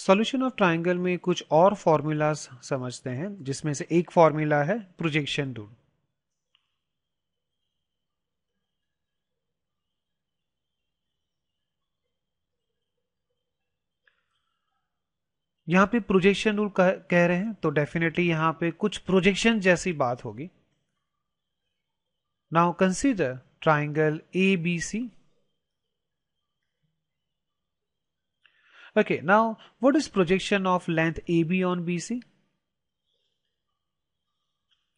Solution of triangle में कुछ और फॉर्मूलाज समझते हैं, जिसमें से एक फॉर्मूला है प्रोजेक्शन रूल। यहां पे प्रोजेक्शन रूल कह रहे हैं तो डेफिनेटली यहां पे कुछ प्रोजेक्शन जैसी बात होगी। Now consider triangle A B C. Okay, now what is projection of length A B on B C?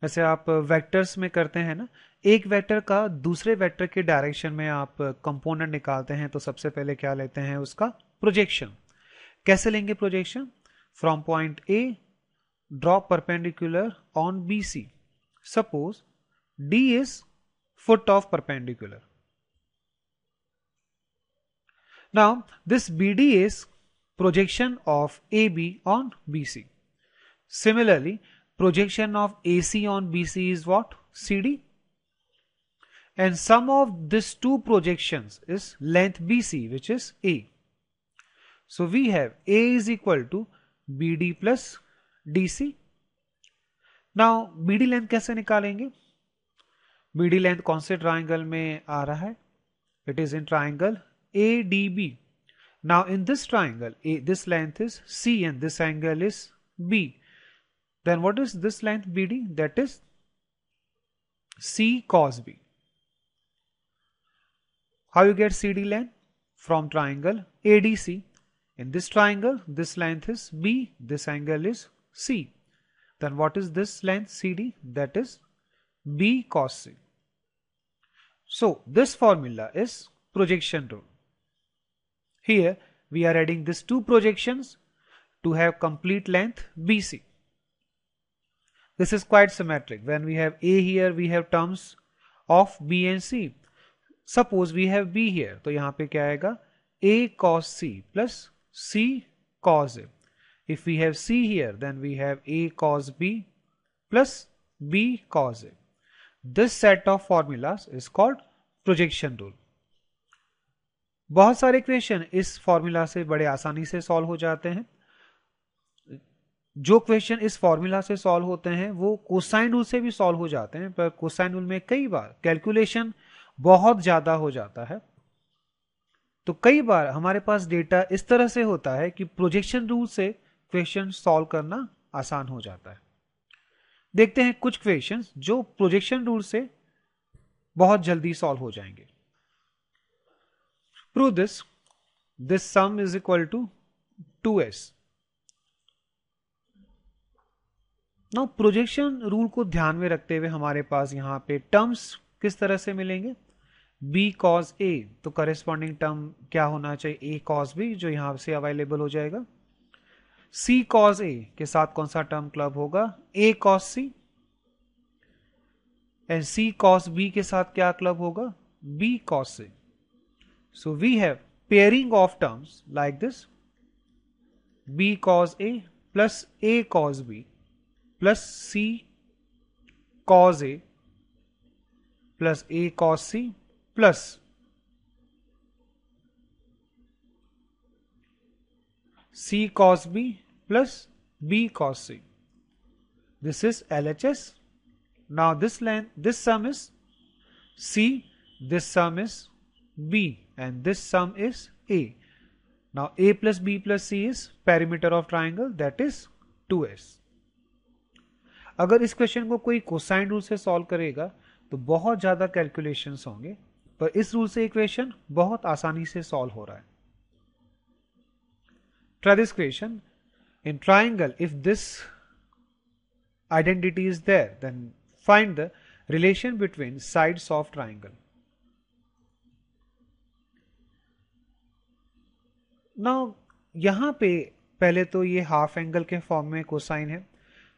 जैसे आप वेक्टर्स में करते हैं ना, एक वेक्टर का दूसरे वेक्टर के डायरेक्शन में आप कंपोनेंट निकालते हैं तो सबसे पहले क्या लेते हैं? उसका प्रोजेक्शन। कैसे लेंगे projection? From point A draw perpendicular on B C. Suppose D is foot of perpendicular. Now this BD is projection of AB on BC. Similarly, projection of AC on BC is what? CD. And sum of these two projections is length BC, which is A. So we have A is equal to BD plus DC. Now BD length कैसे निकालेंगे? BD length कौन से triangle में आ रहा है? It is in triangle ADB. Now in this triangle this length is C and this angle is B. Then what is this length BD? That is C cos B. How you get CD length? From triangle ADC. In this triangle, this length is B, this angle is C. Then what is this length CD? That is B cos C. So this formula is projection rule. Here we are adding these two projections to have complete length BC. This is quite symmetric. When we have A here, we have terms of B and C. Suppose we have B here, तो यहाँ पे क्या आएगा? A cos C plus C cos A. If we have C here, then we have A cos B plus B cos A. This set of formulas is called projection rule. बहुत सारे equation इस formula से बड़े आसानी से solve हो जाते हैं। जो क्वेश्चन इस फॉर्मूला से सॉल्व होते हैं वो कोसाइन रूल से भी सॉल्व हो जाते हैं, पर कोसाइन रूल में कई बार कैलकुलेशन बहुत ज्यादा हो जाता है, तो कई बार हमारे पास डेटा इस तरह से होता है कि प्रोजेक्शन रूल से क्वेश्चन सॉल्व करना आसान हो जाता है। देखते हैं कुछ क्वेश्चंस जो प्रोजेक्शन रूल से बहुत जल्दी सॉल्व हो जाएंगे। Prove this sum is equal to 2s। Now projection rule को ध्यान में रखते हुए हमारे पास यहां पे टर्म्स किस तरह से मिलेंगे? b cos a, तो करेस्पॉन्डिंग टर्म क्या होना चाहिए? a cos b, जो यहां से अवेलेबल हो जाएगा। c cos a के साथ कौन सा टर्म क्लब होगा? a cos c। And c cos b के साथ क्या क्लब होगा? b cos c. So we have pairing of terms like this: b cos a plus a cos b plus c cos a plus a cos c plus c cos b plus b cos c. This is LHS. Now this sum is C, this sum is B, and this sum is A. Now A plus B plus C is perimeter of triangle, that is 2s. अगर इस question को कोई cosine rule से solve करेगा तो बहुत ज्यादा calculations होंगे, पर इस रूल से इक्वेशन बहुत आसानी से सॉल्व हो रहा है। Try this question. In triangle, if this identity is there, then find the relation between sides of triangle. Now यहां पे पहले तो ये हाफ एंगल के फॉर्म में कोसाइन है,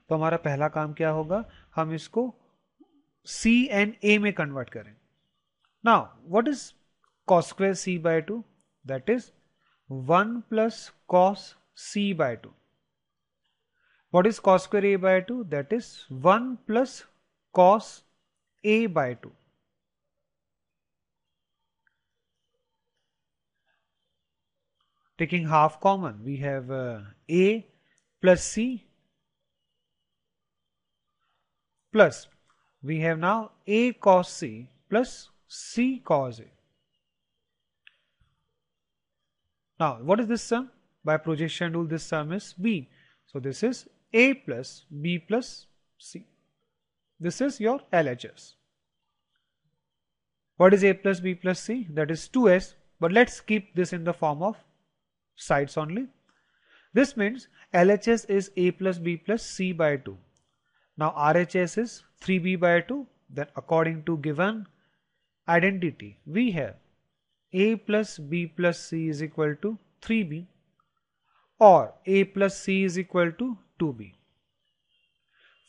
तो हमारा पहला काम क्या होगा? हम इसको C and A में कन्वर्ट करें। Now what is cos square C by 2? That is 1 plus cos C by 2. What is cos square A by 2? That is 1 plus cos A by 2. taking half common, we have A plus C plus we have now A cos C plus C cos A. Now, what is this sum? By projection rule, this sum is B. So, this is A plus B plus C. This is your LHS. What is A plus B plus C? That is 2S, but let's keep this in the form of sides only. This means LHS is A plus B plus C by 2. Now RHS is 3B by 2. Then according to given identity, we have A plus B plus C is equal to 3B or A plus C is equal to 2B.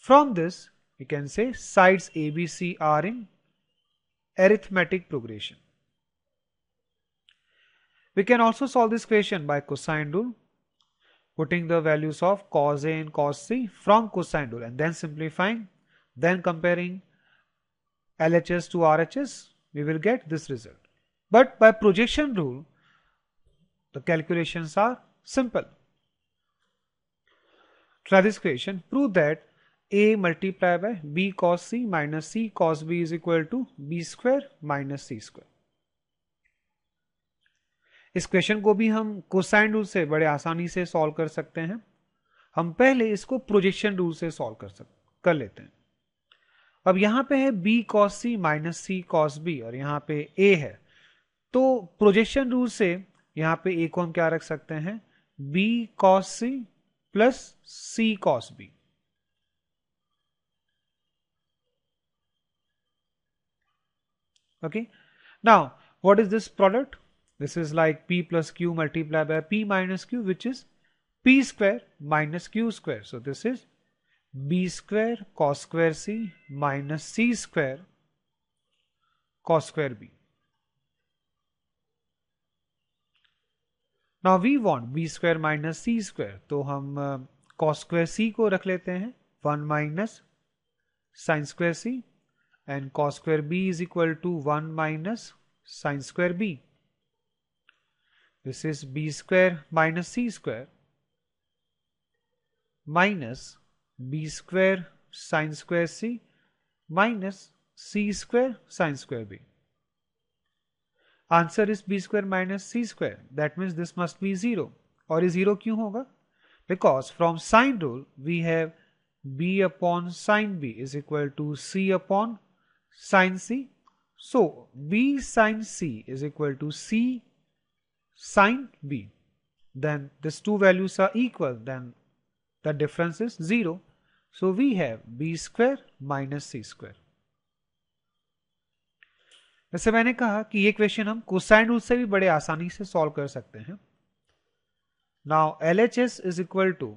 From this, we can say sides ABC are in arithmetic progression. We can also solve this question by cosine rule, putting the values of cos A and cos C from cosine rule and then simplifying, then comparing LHS to RHS, we will get this result. But by projection rule, the calculations are simple. Try this question. Prove that A multiplied by B cos C minus C cos B is equal to B square minus C square. इस question को भी हम cosine rule से बड़े आसानी से solve कर सकते हैं. हम पहले इसको प्रोजेक्शन रूल से सॉल्व कर लेते हैं. अब यहां पे है b cos c माइनस सी cos b और यहां पे a है, तो प्रोजेक्शन रूल से यहां पे a को हम क्या रख सकते हैं, b cos c plus c cos b. Okay, now what is this product? This is like p plus q multiplied by p minus q, which is p square minus q square. So this is b square cos square c minus c square cos square b. Now we want b square minus c square, तो हम cos square c को रख लेते हैं 1 minus sin square c and cos square b is equal to 1 minus sin square b. This is b square minus c square minus b square sin square c minus c square sin square b. Answer is b square minus c square. That means this must be 0. और ये 0 क्यों होगा? Because from sine rule we have b upon sin b is equal to c upon sin c. So b sin c is equal to c sin b. Then these two values are equal. Then the difference is 0. So we have b square minus c square. वैसे मैंने कहा कि ये question हम cosine rule से भी बड़े आसानी से सॉल्व कर सकते हैं. Now LHS is equal to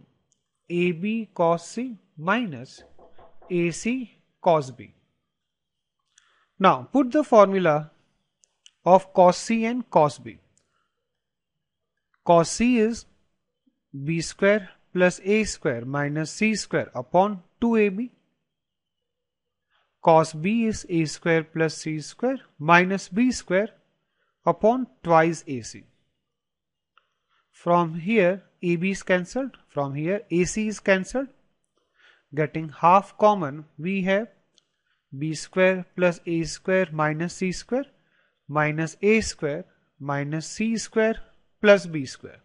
AB cos C minus AC cos B. Now put the formula of cos C and cos B. Cos C is B square plus A square minus C square upon 2AB. Cos B is A square plus C square minus B square upon twice AC. From here AB is cancelled, from here AC is cancelled. Getting half common, we have B square plus A square minus C square minus A square minus C square plus B square.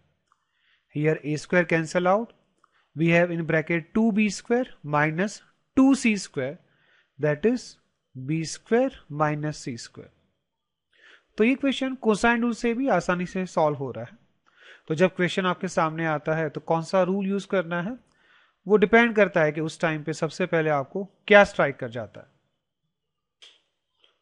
Here A square cancel out. We have in bracket 2B square minus 2C square, that is b square minus c square. तो ये question cosine rule से भी आसानी से solve हो रहा है. तो जब क्वेश्चन आपके सामने आता है तो कौन सा रूल यूज करना है वो डिपेंड करता है कि उस टाइम पे सबसे पहले आपको क्या स्ट्राइक कर जाता है.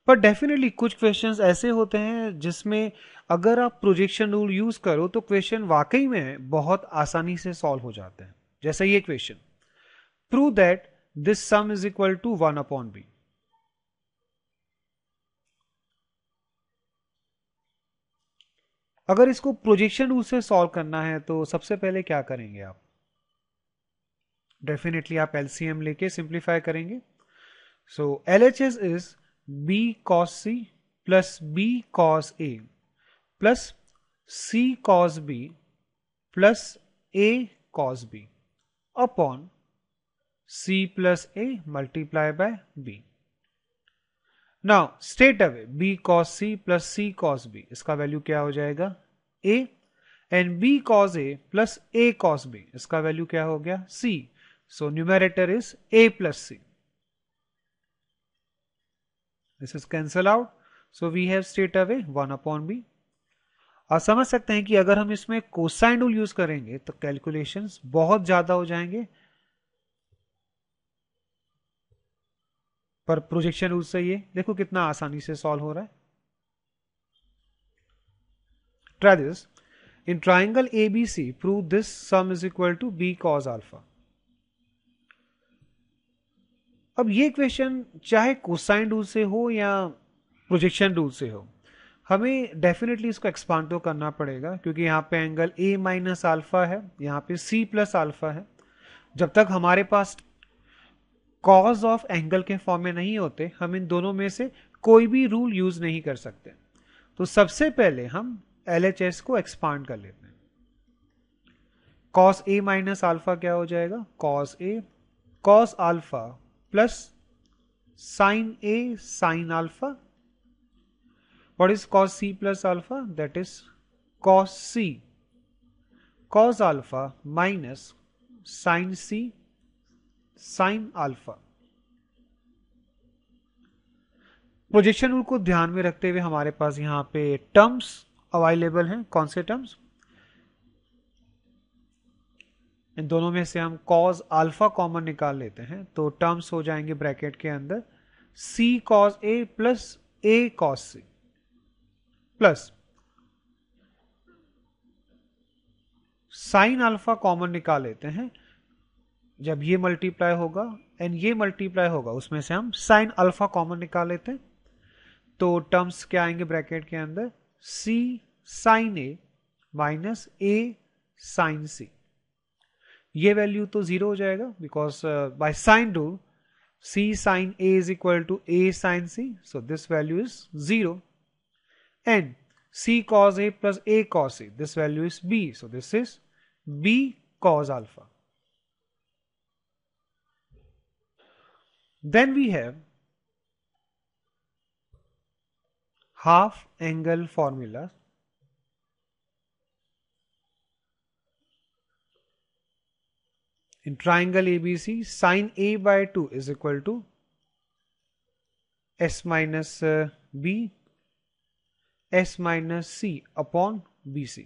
पर डेफिनेटली कुछ क्वेश्चंस ऐसे होते हैं जिसमें अगर आप प्रोजेक्शन रूल यूज करो तो क्वेश्चन वाकई में बहुत आसानी से सॉल्व हो जाते हैं. जैसे ये question, prove that this sum is equal to 1 upon b. अगर इसको प्रोजेक्शन रूल से सॉल्व करना है तो सबसे पहले क्या करेंगे आप? डेफिनेटली आप एलसीएम लेके सिंप्लीफाई करेंगे. सो LHS is b cos c plus b cos a plus c cos b plus a cos b upon c plus a multiplied by b. Now straight away b cos c plus c cos b, इसका value क्या हो जाएगा a, and b cos a plus a cos b, इसका value क्या हो गया c. So numerator is a plus c. This is cancel out. So we have straight away 1 upon b. आप समझ सकते हैं कि अगर हम इसमें कोसाइन रूल यूज करेंगे तो कैलकुलेशंस बहुत ज्यादा हो जाएंगे, पर प्रोजेक्शन रूल से ये देखो कितना आसानी से सॉल्व हो रहा है. Try this. In triangle ABC prove this sum is equal to B cos alpha. अब ये क्वेश्चन चाहे कोसाइन रूल से हो या प्रोजेक्शन रूल से हो, हमें डेफिनेटली इसको एक्सपांड तो करना पड़ेगा, क्योंकि यहाँ पे एंगल a माइनस अल्फा है, यहाँ पे c प्लस अल्फा है. जब तक हमारे पास कॉज ऑफ एंगल के फॉर्म में नहीं होते, हम इन दोनों में से कोई भी रूल यूज नहीं कर सकते. तो सबसे पहले हम LHS को एक्सपांड कर लेते हैं. कॉस a माइनस अल्फा क्या हो जाएगा, cos a cos alpha plus sign a sine alpha. What is cos c plus alpha? That is cos c cos alpha minus sin c sin alpha. Projection rule को ध्यान में रखते हुए हमारे पास यहाँ पे टर्म्स अवेलेबल हैं. कौन से टर्म्स? इन दोनों में से हम cos अल्फा कॉमन निकाल लेते हैं, तो टर्म्स हो जाएंगे ब्रैकेट के अंदर c cos a plus a cos c plus sine alpha common निकाल लेते हैं. जब ये मल्टीप्लाई होगा एंड ये मल्टीप्लाई होगा, उसमें से हम साइन अल्फा कॉमन निकाल लेते हैं. तो टर्म्स क्या आएंगे ब्रैकेट के अंदर, c sine a minus a sine c. ये वैल्यू तो जीरो हो जाएगा, because by sine rule c sine a is equal to a sine c. So this value is zero. And c cos a plus a cos c, this value is b, so this is b cos alpha. Then we have half angle formula. In triangle ABC, sin a by 2 is equal to s minus b s minus c upon bc.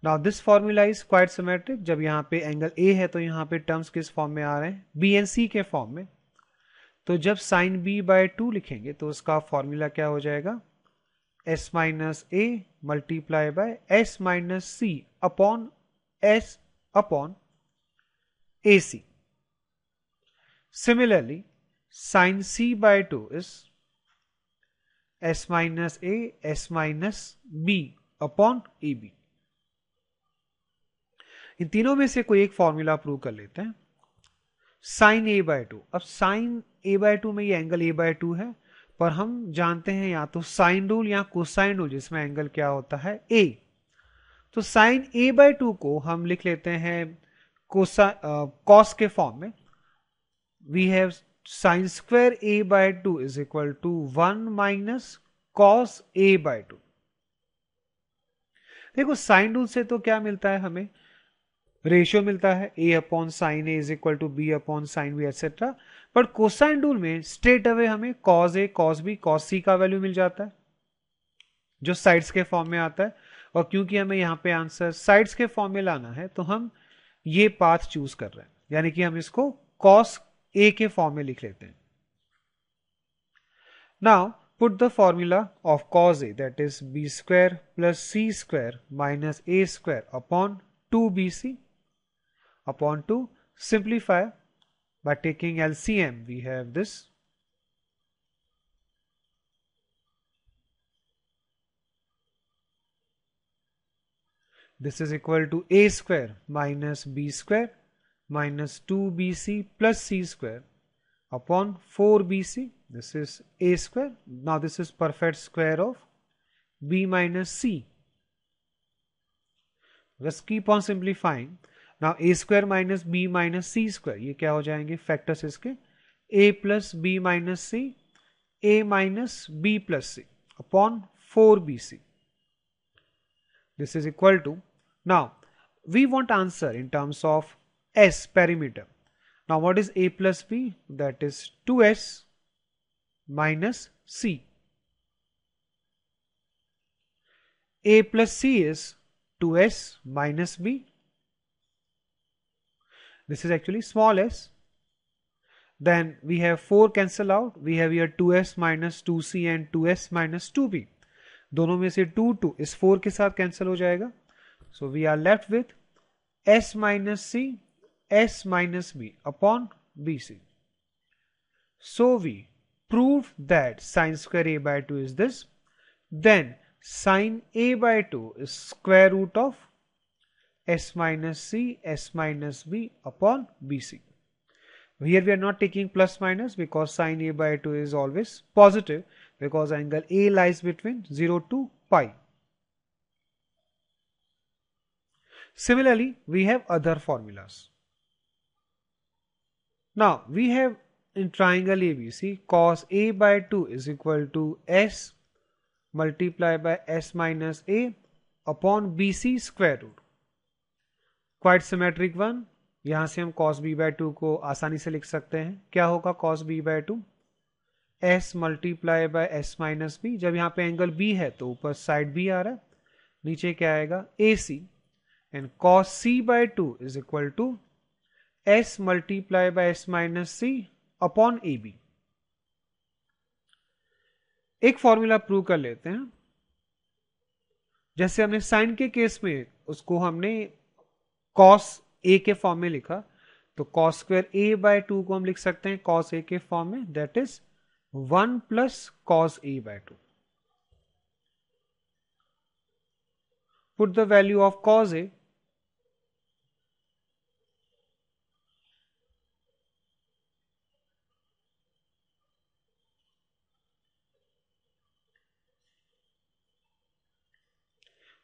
Now this formula is quite symmetric. जब यहाँ पे angle a है तो यहाँ पे terms किस form में आ रहे हैं, b एंड c के फॉर्म में. तो जब sin b by 2 लिखेंगे तो उसका फॉर्मूला क्या हो जाएगा, s minus a multiply by s minus c upon s upon ac. Similarly, sin c by 2 is s minus a s minus b upon ab. इन तीनों में से कोई एक फॉर्मूला प्रूव कर लेते हैं. Sine a by 2. अब साइन a बाय 2 में ये एंगल a बाय 2 है, पर हम जानते हैं या तो साइन रूल या कोसाइन रूल, जिसमें एंगल क्या होता है a. तो साइन a बाय 2 को हम लिख लेते हैं कॉस के फॉर्म में. We have sin square a by 2 is equal to 1 minus cos a by 2. देखो साइन रूल से तो क्या मिलता है, हमें रेशियो मिलता है a upon sine a is equal to b upon sine b etcetera. पर कोसाइन रूल में स्ट्रेट अवे हमें cos a cos b cos c का वैल्यू मिल जाता है, जो साइड्स के फॉर्म में आता है. और क्योंकि हमें यहाँ पे आंसर साइड्स के फॉर्म में लाना है, तो हम ये पाथ चूज कर रहे हैं, यानी कि हम इसको cos a के फॉर्म में लिख लेते हैं. Now put the formula of cos a, that is b square plus c square minus a square upon 2bc upon 2. Simplify by taking LCM, we have this. This is equal to a square minus b square minus 2bc plus c square upon 4bc. This is a square. Now this is perfect square of b minus c Just keep on simplifying. Now a square minus b minus c square, ये क्या हो जाएंगे factors इसके, a plus b minus c, a minus b plus c upon 4bc. This is equal to, now we want answer in terms of s perimeter. Now what is a plus b? That is 2s minus c. A plus c is 2s minus b. This is actually small s. Then we have 4 cancel out. We have here 2s minus 2c and 2s minus 2b. दोनों में से 2 2 इस 4 के साथ cancel हो जाएगा. So we are left with s minus c, s minus b upon bc. So we proved that sine square a by 2 is this. Then sine a by 2 is square root of s minus c, s minus b upon bc. Here we are not taking plus minus because sine a by 2 is always positive because angle A lies between 0 to pi. Similarly, we have other formulas. Now we have in triangle ABC cos a by 2 is equal to s multiplied by s minus a upon bc square root. Quite symmetric one. यहां से हम cos b by 2 को आसानी से लिख सकते हैं. क्या होगा cos b by 2? s multiply by s minus B. जब यहाँ पे एंगल b है तो ऊपर साइड b आ रहा है, नीचे क्या आएगा ac. And cos c by 2 is equal to s multiply by s minus C upon ab. एक फॉर्मूला प्रूव कर लेते हैं. जैसे हमने साइन के केस में उसको हमने cos a के फॉर्म में लिखा, तो cos स्क्वायर a बाय 2 को हम लिख सकते हैं cos a के फॉर्म में, that is 1 plus cos a by 2. Put the value of cos a.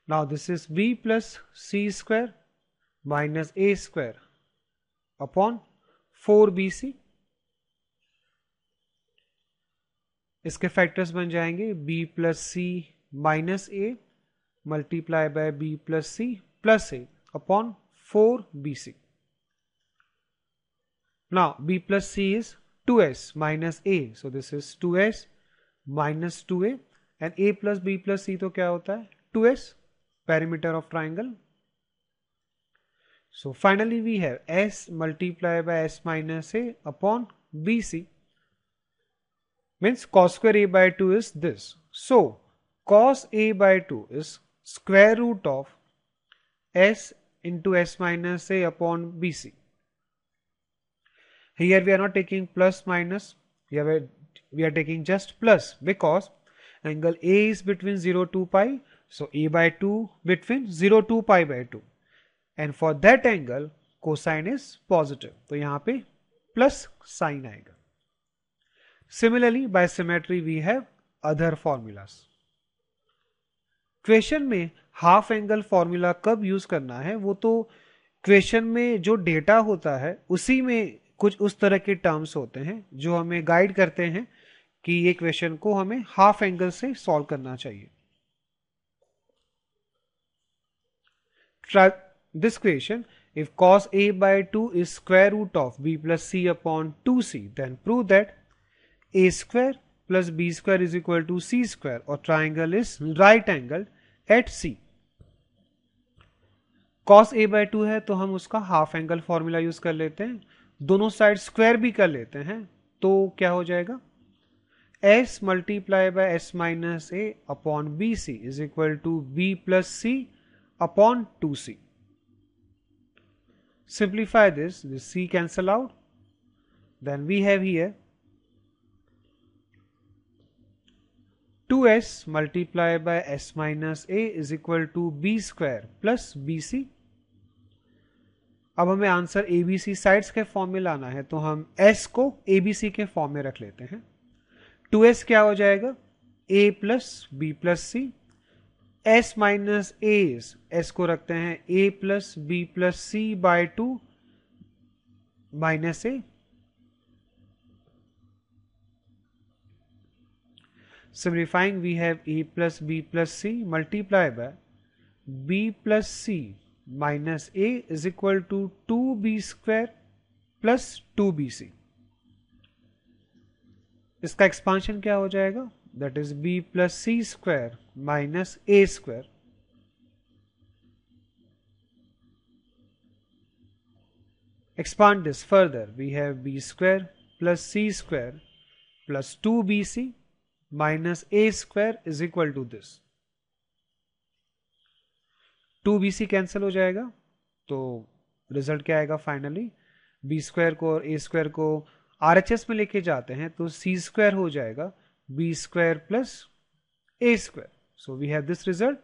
Now this is b plus c square minus a square upon 4bc. इसके factors बन जाएंगे b plus C minus A multiply by b plus C plus A upon 4bc. Now b plus c is 2s minus a, so this is 2s minus 2a and a plus b plus c तो क्या होता है 2s, perimeter of triangle. So finally we have s multiplied by s minus a upon bc, means cos square a by 2 is this. So cos a by 2 is square root of s into s minus a upon bc. Here we are not taking plus minus, here we are taking just plus because angle A is between 0 to pi, so a by 2 between 0 to pi by 2. And for that angle cosine is positive, तो यहाँ पे plus sine आएगा. Similarly by symmetry we have other formulas. Question में half angle formula कब use करना है वो तो क्वेश्चन में जो डेटा होता है उसी में कुछ उस तरह के टर्म्स होते हैं जो हमें गाइड करते हैं कि ये क्वेश्चन को हमें हाफ एंगल से सॉल्व करना चाहिए. This question, if cos a by 2 is square root of b plus c upon 2c, then prove that a square plus b square is equal to c square or triangle is right angled at c. cos a by 2 है तो हम उसका half angle formula use कर लेते हैं, दोनों side square भी कर लेते हैं, तो क्या हो जाएगा s multiply by s minus a upon B C is equal to b plus c upon 2c. Simplify this c cancel out, then we have here 2s multiplied by s minus a is equal to b square plus bc. अब हमें answer abc sides के form में लाना है तो हम s को abc के फॉर्म में रख लेते हैं. 2s क्या हो जाएगा a plus b plus c, S minus A, S को रखते हैं A plus B plus C by 2 minus A. Simplifying, we have a plus b plus c multiplied by b plus c minus a is equal to 2b square plus 2bc. इसका expansion क्या हो जाएगा? That is b plus c square minus a square. Expand this further. We have b square plus c square plus 2bc minus a square is equal to this. 2bc cancel हो जाएगा तो result क्या आएगा? Finally B square को और ए square को RHS में लेके जाते हैं तो सी स्क्वायर हो जाएगा B square plus A square. So we have this result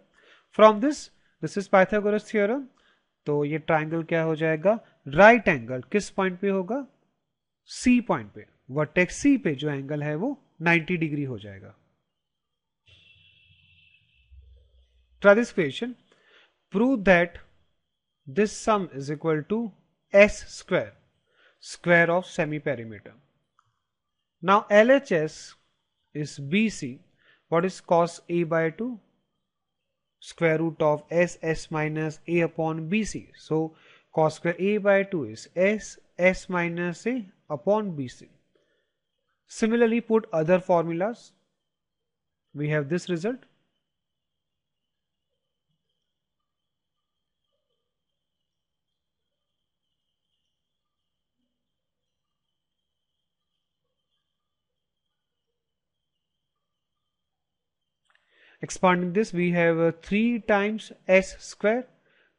from this is Pythagoras theorem. तो ये ट्राइंगल क्या हो जाएगा? Right angle. किस पॉइंट पे होगा? सी पॉइंट पे. वर्टेक्स सी पे जो एंगल है वो 90 डिग्री हो जाएगा. Try this question. Prove that this sum is equal to s square, square of semi-perimeter. Now LHS is BC. What is cos A by 2? Square root of s minus a upon BC. So cos square A by 2 is s minus a upon BC. Similarly, put other formulas. We have this result. Expanding this, we have 3 times s square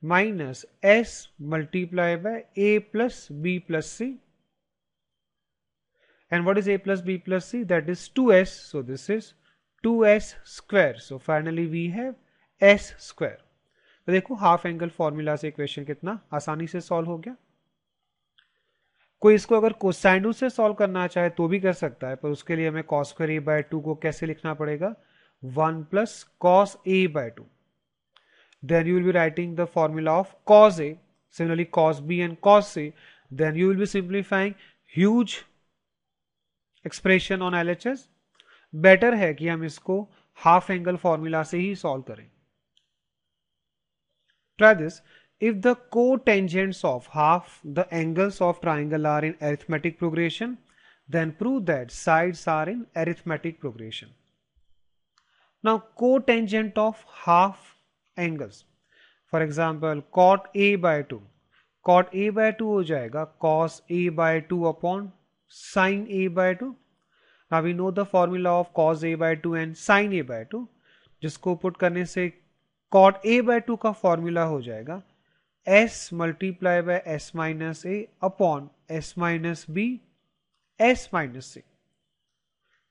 minus s multiplied by a plus b plus c. And what is a plus b plus c? That is 2s. So this is 2s square. So finally we have s square. तो देखो half angle formula से equation कितना आसानी से solve हो गया. कोई इसको अगर कोसाइनस से सॉल्व करना चाहे तो भी कर सकता है, पर उसके लिए हमें cos स्क्वायर a by 2 को कैसे लिखना पड़ेगा? 1 plus cos a by 2. Then you will be writing the formula of cos a, similarly cos b and cos c. Then you will be simplifying huge expression on LHS. Better है कि हम इसको half angle formula से ही solve करें. Try this. If the cotangents of half the angles of triangle are in arithmetic progression, then prove that sides are in arithmetic progression. Now cotangent of half angles, for example cot a by 2, cot a by 2 हो जाएगा cos a by 2 upon sin a by 2. Now we know the formula of cos a by 2 and sin a by 2, जिसको put करने से cot a by 2 का formula हो जाएगा s multiply by s minus a upon s minus b s minus c.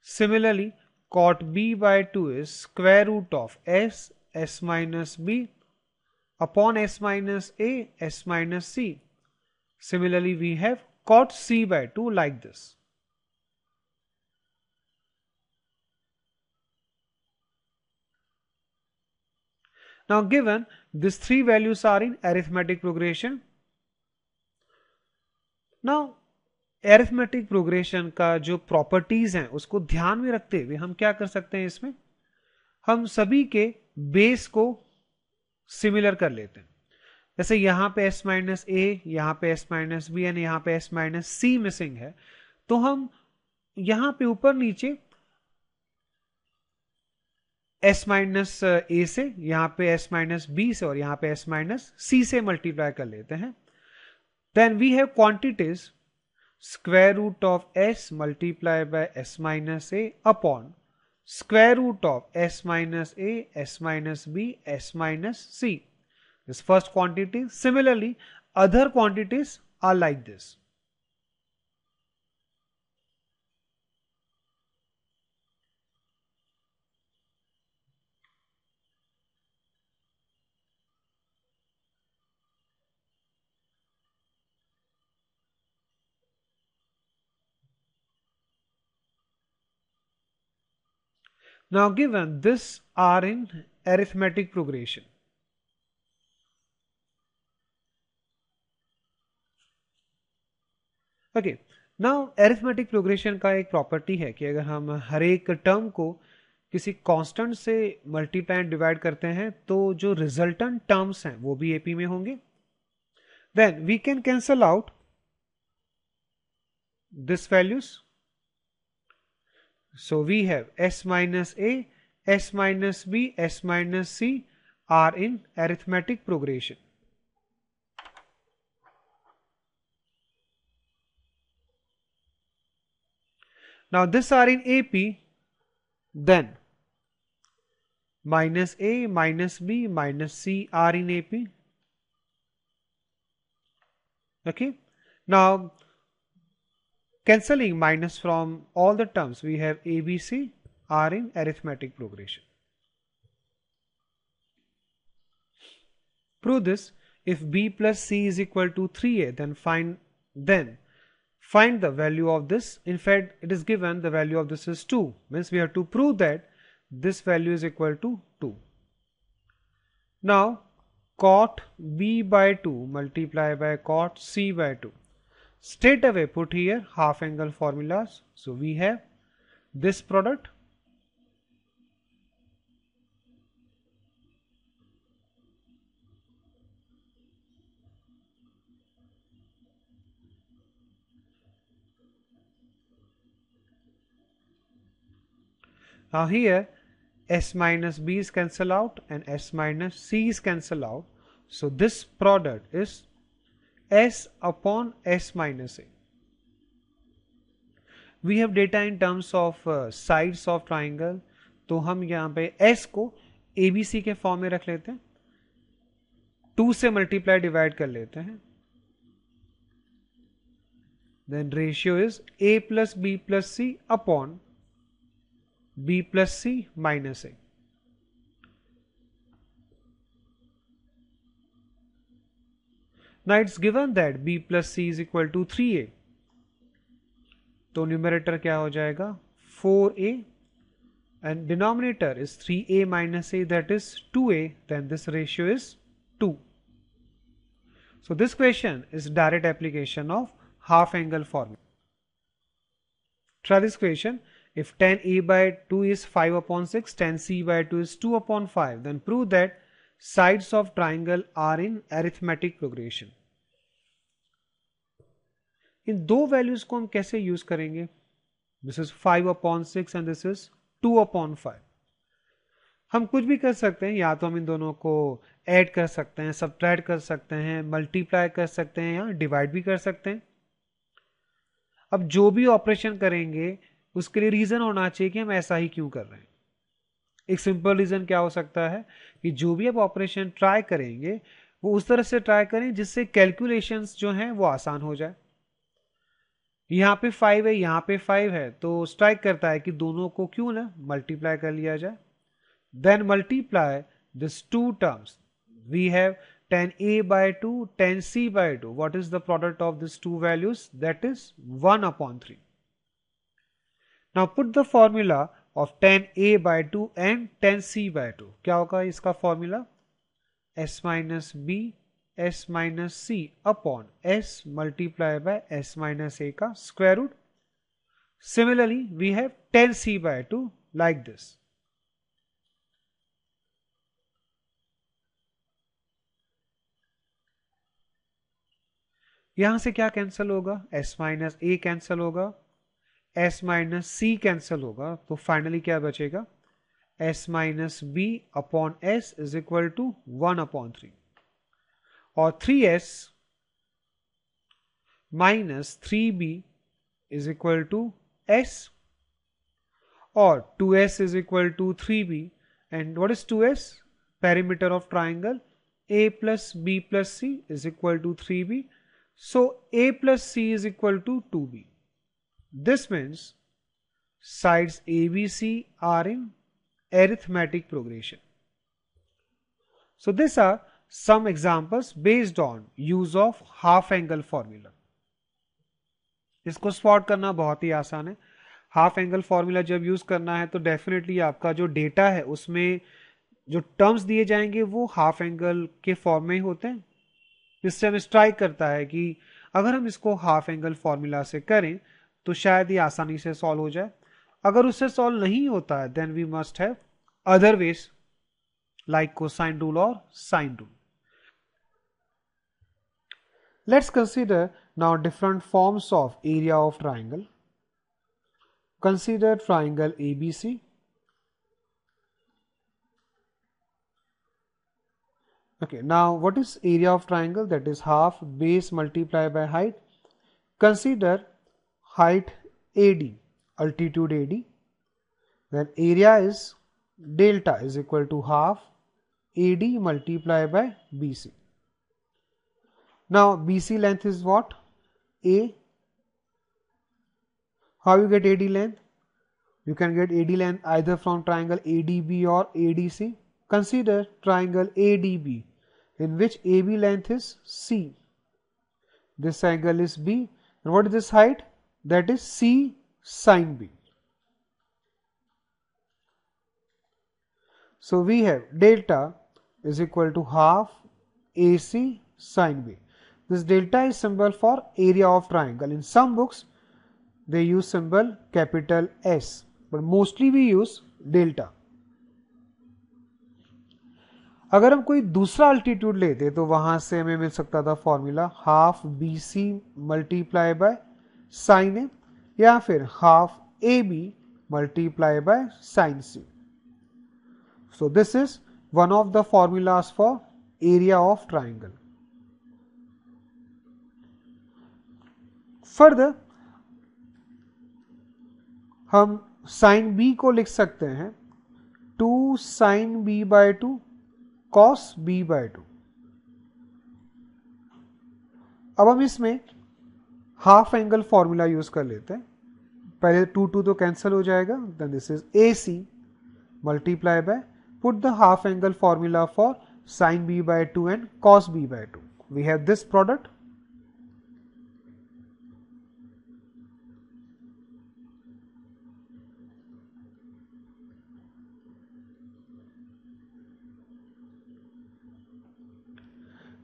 Similarly, cot b by 2 is square root of s minus b upon s minus a s minus c. Similarly, we have cot c by 2 like this. Now given these three values are in arithmetic progression. Now arithmetic progression का जो properties हैं उसको ध्यान में रखते हुए हम क्या कर सकते हैं? इसमें हम सभी के बेस को सिमिलर कर लेते हैं. जैसे यहां पे s माइनस ए, यहां पे s माइनस बी एंड यहां पे s माइनस सी मिसिंग है, तो हम यहां पे ऊपर नीचे s माइनस ए से, यहां पे s माइनस बी से और यहां पे s माइनस सी से मल्टीप्लाई कर लेते हैं. Then we have quantities square root of s multiplied by s minus a upon square root of s minus a, s minus b, s minus c. This first quantity. Similarly, other quantities are like this. Now given this are in arithmetic progression. Okay, now arithmetic progression का एक property है कि अगर हम हर एक term को किसी constant से मल्टीप्लाई एंड डिवाइड करते हैं तो जो रिजल्टेंट टर्म्स हैं वो भी एपी में होंगे. Then we can cancel out this values. So we have s minus a, s minus b, s minus c are in arithmetic progression. Now this are in AP, then minus A, minus B, minus C are in AP. Okay. Now cancelling minus from all the terms, we have A, B, C are in arithmetic progression. Prove this. If B plus C is equal to 3A, then find the value of this. In fact, it is given the value of this is 2. Means we have to prove that this value is equal to 2. Now, cot B by 2 multiply by cot C by 2. Straight away put here half angle formulas. So we have this product. Now here s minus b is cancel out and s minus c is cancel out. So this product is s upon s minus a. We have data in terms of sides of triangle. तो हम यहाँ पे s को abc के form में रख लेते हैं, 2 से मल्टीप्लाई डिवाइड कर लेते हैं. Then ratio is a plus b plus c upon b plus c minus a. Now it's given that b plus c is equal to 3a. तो न्यूमरेटर क्या हो जाएगा 4a and denominator is 3a minus a, that is 2a. Then this ratio is 2. So this question is direct application of half angle formula. Try this question. If tan a by 2 is 5 upon 6, tan c by 2 is 2 upon 5, then prove that sides of triangle are in arithmetic progression. इन दो values को हम कैसे use करेंगे? This is 5 upon 6 and this is 2 upon 5. हम कुछ भी कर सकते हैं, या तो हम इन दोनों को ऐड कर सकते हैं, सब्ट्रैक्ट कर सकते हैं, मल्टीप्लाई कर सकते हैं या डिवाइड भी कर सकते हैं. अब जो भी ऑपरेशन करेंगे उसके लिए रीजन होना चाहिए कि हम ऐसा ही क्यों कर रहे हैं. एक सिंपल रीजन क्या हो सकता है कि जो भी आप ऑपरेशन ट्राई करेंगे वो उस तरह से ट्राई करें जिससे कैलकुलेशंस जो हैं वो आसान हो जाए. यहाँ पे 5 है, यहाँ पे 5 है, तो स्ट्राइक करता है कि दोनों को क्यों ना मल्टीप्लाई कर लिया जाए. Then multiply this two terms. We have tan a by 2, tan c by 2. What is the product of these two values? That is 1 upon 3. Now put the formula of tan a by 2 and tan c by 2. क्या होगा इसका formula? s minus b s minus c upon s multiply by s minus a का square root. Similarly, we have tan c by 2 like this. यहां से क्या cancel होगा? s minus a cancel होगा, s minus c cancel होगा, तो finally क्या बचेगा? s minus b upon s is equal to 1 upon 3 और 3s minus 3b is equal to s और 2s is equal to 3b. And what is 2s? Perimeter of triangle a plus b plus c is equal to 3b. So a plus c is equal to 2b. This means sides ABC are in arithmetic progression. So these are some examples based on use of half angle formula. इसको spot करना बहुत ही आसान है. Half angle formula जब use करना है तो definitely आपका जो डेटा है उसमें जो टर्म्स दिए जाएंगे वो हाफ एंगल के फॉर्म में ही होते हैं, जिससे हमें स्ट्राइक करता है कि अगर हम इसको हाफ एंगल फॉर्मूला से करें तो शायद ये आसानी से सॉल्व हो जाए। अगर उससे सॉल्व नहीं होता है then we must have other ways like cosine rule or sine rule. Let's consider now different forms of area of triangle. Consider triangle ABC. Okay, now what is area of triangle? That is half base multiplied by height. Consider height AD, altitude AD. Then area is delta is equal to half AD multiplied by BC. Now BC length is what? A. How you get AD length? You can get AD length either from triangle ADB or ADC. Consider triangle ADB in which AB length is C. This angle is B. And what is this height? That is C sine B. So we have delta is equal to half AC sine B. This delta is symbol for area of triangle. In some books they use symbol capital S, but mostly we use delta. अगर हम कोई दूसरा altitude लेते तो वहां से हमें मिल सकता था formula half B C multiply by sine A या फिर half A B multiply by sine C. So this is one of the formulas for area of triangle. Further हम साइन बी को लिख सकते हैं 2 sine B by 2 cos B by 2. अब हम इसमें हाफ एंगल फॉर्मूला यूज कर लेते हैं. पहले 2 तो कैंसिल हो जाएगा. Then this is A C multiply by put the half angle formula for sine B by 2 and cos B by 2. We have this product.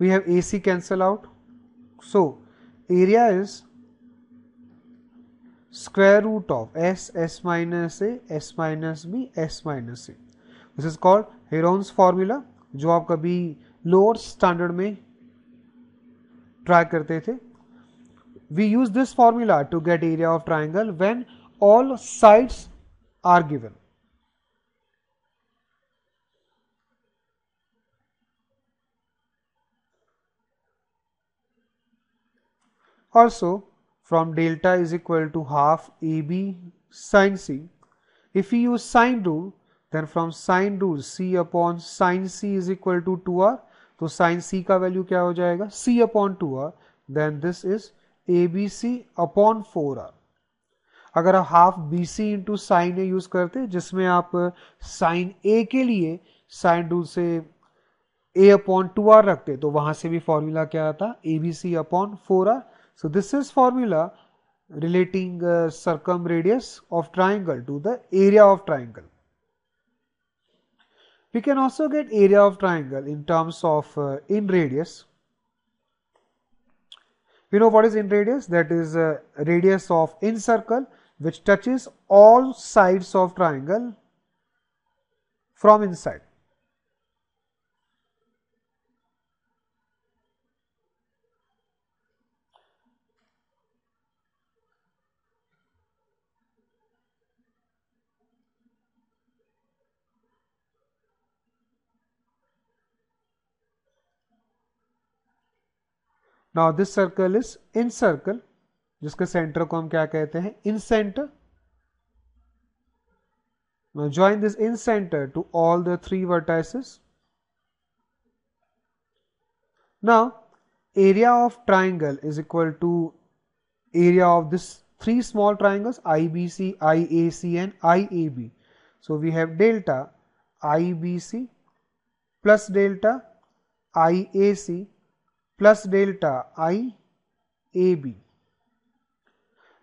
We have AC cancel out. So area is square root of S minus A, S minus B, S minus C. This is called Heron's formula, जो आप कभी lower standard में try करते थे. We use this formula to get area of triangle when all sides are given. Also, from delta is equal to half AB sin C. If we use sine rule, then from sine rule C upon sin C is equal to 2R. तो sin C का वैल्यू क्या हो जाएगा? C upon 2R. Then this is ABC upon 4R. अगर आप half BC into sine ए use करते जिसमें आप साइन ए के लिए साइन रूल से A upon 2R रखते तो वहां से भी फॉर्मूला क्या आता? ABC upon 4R. So this is formula relating circumradius of triangle to the area of triangle. We can also get area of triangle in terms of in radius. We know what is in radius? That is radius of in circle which touches all sides of triangle from inside. Now this circle is in circle, जिसके centre को हम क्या कहते हैं? In center. Now join this in center to all the three vertices. Now area of triangle is equal to area of this three small triangles IBC, IAC and IAB. So we have delta IBC plus delta IAC plus delta IAB.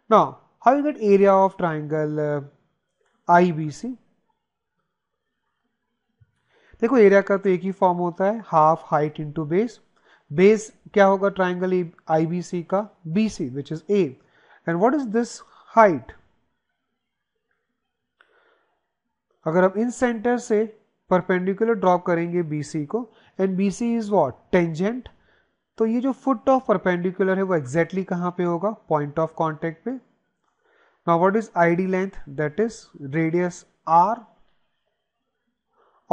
Now, how you get area of triangle IBC? देखो area का तो एक ही form होता है, half height into base. Base क्या होगा triangle IBC का? BC, which is a. And what is this height? अगर हम इन सेंटर से परपेंडिकुलर ड्रॉप करेंगे बीसी को, and BC is what? Tangent. तो ये जो फुट ऑफ परपेंडिकुलर है वो एग्जैक्टली कहां पे होगा? पॉइंट ऑफ कॉन्टेक्ट पे. Now what is ID length? That is radius R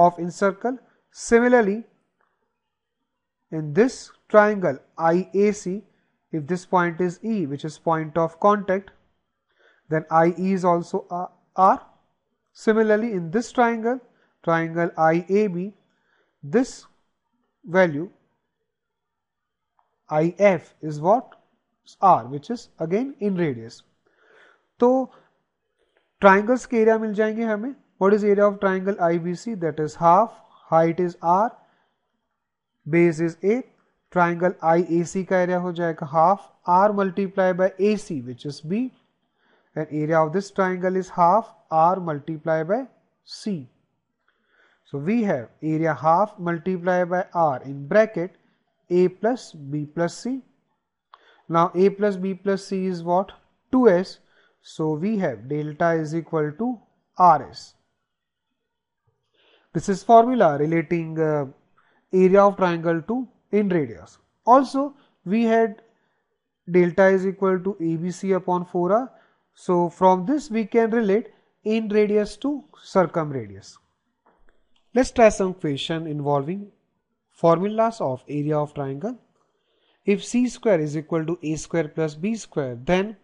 of incircle. Similarly, in this triangle IAC, if this point is E, which is point of contact, then IE is also R. Similarly, in this triangle IAB, this value IF is what? R, which is again in radius. तो triangles के area मिल जाएंगे हमें. What is area of triangle IBC? That is half, height is R, base is A. Triangle IAC का area हो जाएगा half R multiplied by AC, which is B. And area of this triangle is half R multiplied by C. So we have area half multiplied by R in bracket A plus B plus C. Now A plus B plus C is what? 2S. So we have delta is equal to RS. This is formula relating area of triangle to in radius. Also, we had delta is equal to ABC upon 4R. So, from this we can relate in radius to circumradius. Let's try some question involving formulas of area of triangle. If C square is equal to A square plus B square, then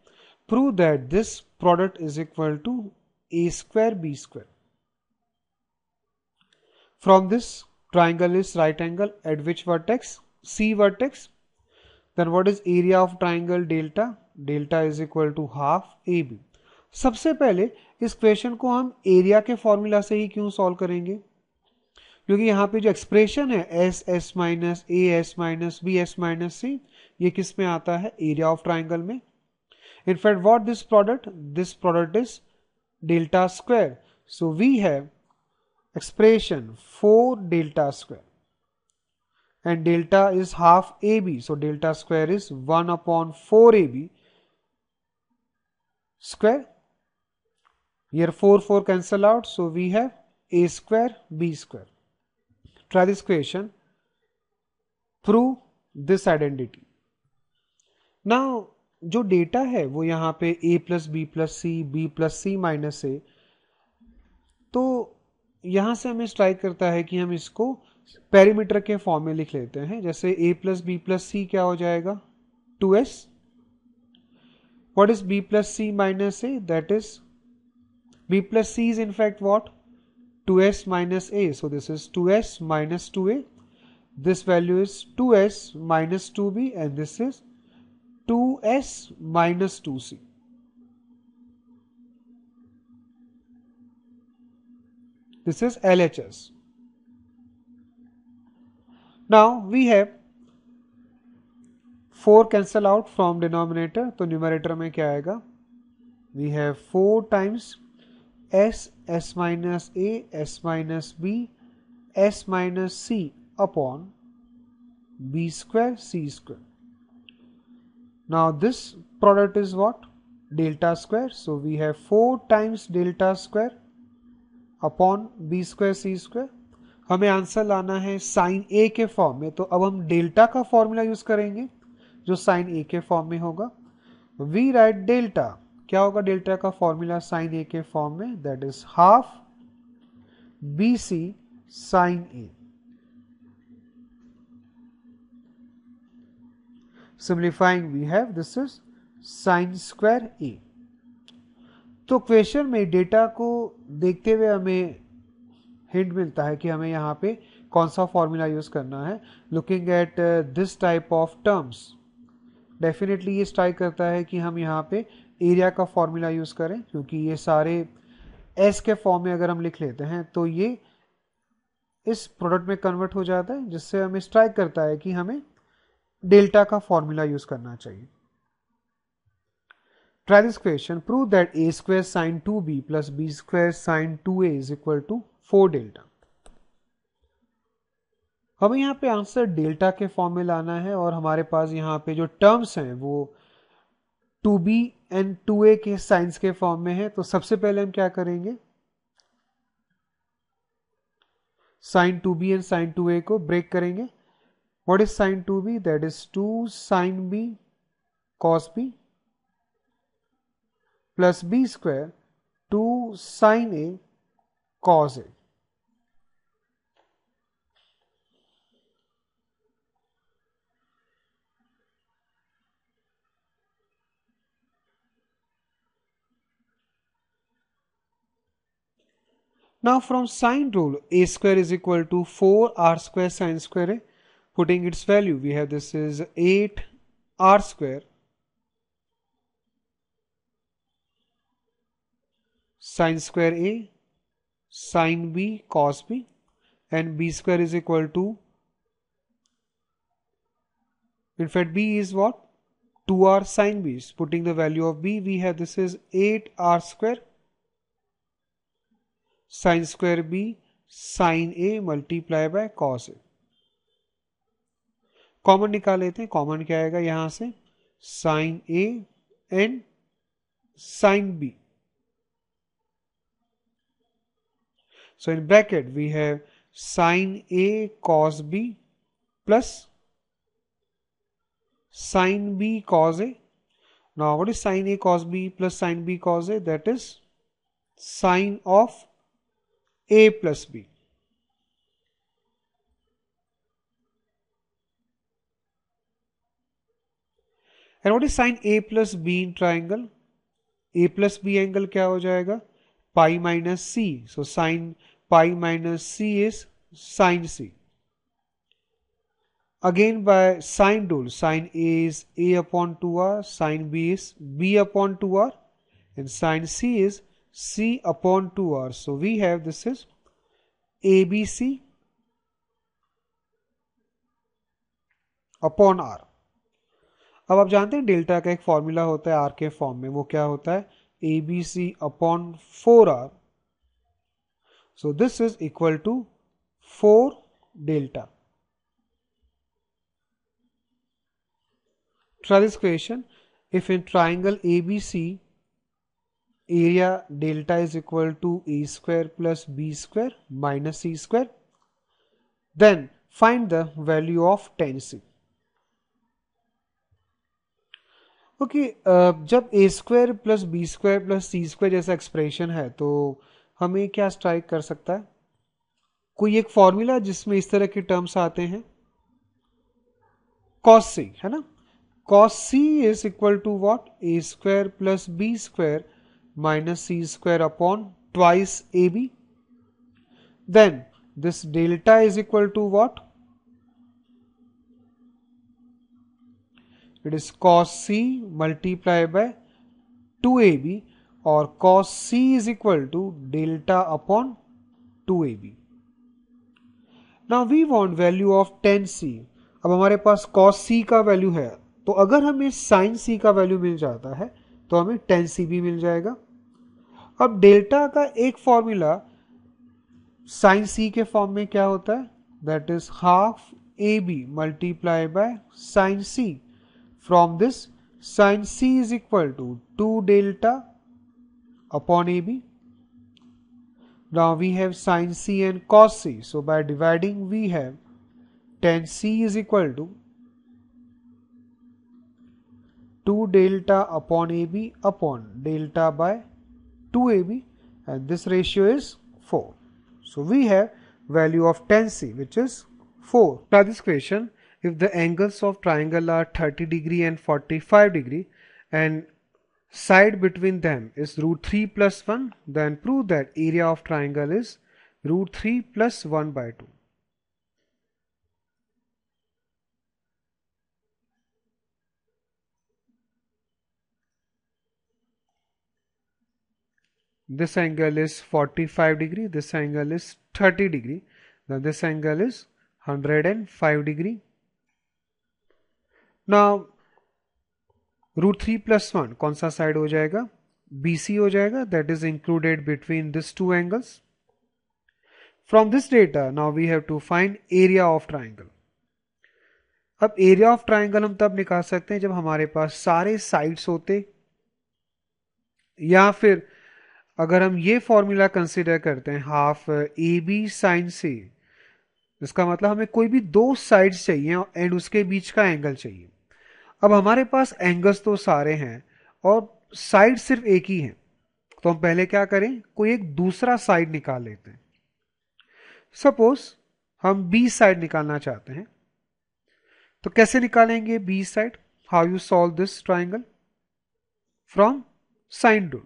prove that this product is equal to A square B square. From this triangle is right angle at which vertex? C vertex. Then what is area of triangle delta? Delta is equal to half AB. सबसे पहले इस question को हम area के formula से ही क्यों solve करेंगे? क्योंकि यहाँ पे जो एक्सप्रेशन है S S minus A S minus B S minus C, ये किस में आता है? एरिया ऑफ ट्राइंगल में. In fact what this product is delta square. So we have expression 4 delta square, and delta is half AB, so delta square is 1 upon 4 AB square. Here 4 cancel out, so we have A square B square. Try this question. Prove this identity. Now जो data है वो यहाँ पे A plus B plus C, B plus C minus A, तो यहां से हमें strike करता है कि हम इसको पेरीमीटर के फॉर्म में लिख लेते हैं. जैसे a plus B plus C क्या हो जाएगा? 2s. What is b plus C minus A? That is b plus C is in fact what? 2s minus a. So this is 2s minus 2a. This value is 2s minus 2b and this is 2s minus 2c. This is LHS. Now we have 4 cancel out from denominator, तो numerator में क्या आएगा? We have 4 times S, S minus A, S minus B, S minus C upon B square, C square. Now this product is what? Delta square. So we have 4 times delta square upon B square C square. हमें answer लाना है sign ए के form में, तो अब हम delta का formula use करेंगे जो साइन ए के फॉर्म में होगा. We write delta. क्या होगा डेल्टा का फॉर्मूला साइन ए के फॉर्म में? That is half B C sine A. Simplifying we have this is sine square A. तो क्वेश्चन में डेटा को देखते हुए हमें हिंट मिलता है कि हमें यहाँ पे कौन सा फॉर्मूला यूज करना है. Looking at this type of terms, definitely ये स्ट्राइक करता है कि हम यहाँ पे एरिया का फॉर्मूला यूज करें, क्योंकि ये सारे एस के फॉर्म में अगर हम लिख लेते हैं तो ये इस प्रोडक्ट में कन्वर्ट हो जाता है, जिससे हमें स्ट्राइक करता है कि हमें डेल्टा का फॉर्मूला यूज करना चाहिए. Try this question. Prove that a square sine 2b plus b square sine 2a is equal to 4 delta. हमें यहाँ पे आंसर डेल्टा के फॉर्म में लाना है और हमारे पास यहाँ पे जो टर्म्स हैं वो 2b एंड 2a के साइंस के फॉर्म में है। तो सबसे पहले हम क्या करेंगे, sign 2b and sign 2a को ब्रेक करेंगे। What is sine 2b? That is 2 sine b cos b plus b square 2 sine a cos a। Now from sine rule, a square is equal to 4r square sine square a. Putting its value, we have this is 8r square sine square a sine b cos b, and b square is equal to, in fact b is what, 2r sine b. Putting the value of b, we have this is 8r square sine square b sine a multiply by cos a। Common निकाल लेते हैं। Common क्या आएगा यहां से, sine A and sine B. So in bracket we have sine A cos B plus sine B cos A. Now what is sine A cos B plus sine B cos A? That is sine of a plus b। And what is sin a plus b in triangle? a plus b angle क्या हो जाएगा? pi minus c। So sin pi minus c is sin c। Again by sine rule, sin a is a upon 2r, sin b is b upon 2r, and sin c is c upon 2r। So we have this is ABC upon R. अब आप जानते हैं delta का एक formula होता है are के form में, वो क्या होता है, ABC upon 4r। So this is equal to 4 delta. Try this question. If in triangle ABC area delta is equal to a square plus b square minus c square, then find the value of tan c। Okay, जब a square plus B square plus C square जैसा expression है तो हमें क्या strike कर सकता है, कोई एक फॉर्मूला जिसमें इस तरह के टर्म्स आते हैं, cos c है ना। cos c is equal to what, a square plus b square minus c square upon twice ab। Then this delta is equal to what, it is cos c multiplied by 2ab, or cos c is equal to delta upon 2ab। Now we want value of tan c। अब हमारे पास cos c का value है, तो अगर हमें sin c का value मिल जाता है तो हमें tan c भी मिल जाएगा। अब डेल्टा का एक फॉर्मूला sin c के फॉर्म में क्या होता है, that is half ab multiply by sin c। From this sin c is equal to 2 delta upon ab। Now we have sin c and cos c, so by dividing we have tan c is equal to 2 delta upon ab upon delta by 2ab, and this ratio is 4. So we have value of tan c, which is 4. Now this question, if the angles of triangle are 30 degree and 45 degree and side between them is root 3 plus 1, then prove that area of triangle is root 3 plus 1 by 2. This angle is 45 degree, this angle is 30 degree, then this angle is 105 degree. Now root 3 plus 1 कौन सा side हो जाएगा, BC हो जाएगा, that is included between these two angles। From this data, now we have to find area of triangle. अब area of triangle हम तब निकाल सकते हैं जब हमारे पास सारे साइड्स होते, या फिर अगर हम ये फॉर्मूला कंसीडर करते हैं हाफ ए बी साइन सी, इसका मतलब हमें कोई भी दो साइड्स चाहिए एंड उसके बीच का एंगल चाहिए। अब हमारे पास एंगल्स तो सारे हैं और साइड सिर्फ एक ही है, तो हम पहले क्या करें, कोई एक दूसरा साइड निकाल लेते हैं। सपोज हम बी साइड निकालना चाहते हैं, तो कैसे निकालेंगे B side? How you solve this triangle? From sine rule.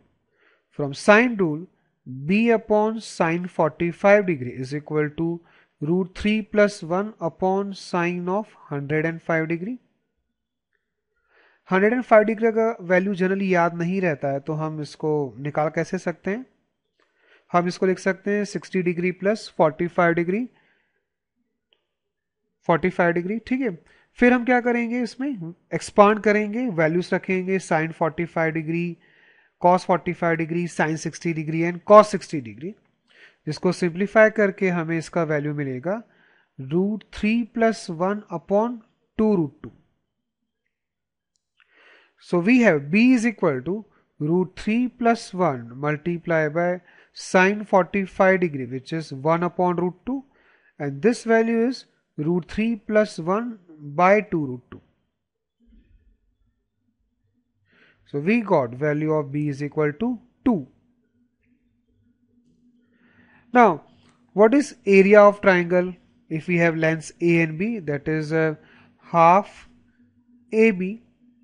From sine rule, b upon sine 45 degree is equal to √3 + 1 upon sine of 105 degree. 105 degree का वैल्यू जनरली याद नहीं रहता है, तो हम इसको निकाल कैसे सकते हैं? हम इसको लिख सकते हैं 60 डिग्री प्लस 45 डिग्री, 45 डिग्री, ठीक है। फिर हम क्या करेंगे, इसमें एक्सपांड करेंगे, वैल्यूज रखेंगे, sine 45 degree, cos 45 degree, sine 60 degree and cos 60 degree, जिसको सिंप्लीफाई करके हमें इसका वैल्यू मिलेगा √3 + 1 upon 2√2। So we have b is equal to √3 + 1 multiplied by sine 45 degree, which is 1 upon √2, and this value is √3 + 1 by 2√2. So we got value of b is equal to 2. Now, what is area of triangle? If we have lengths a and b, that is half ab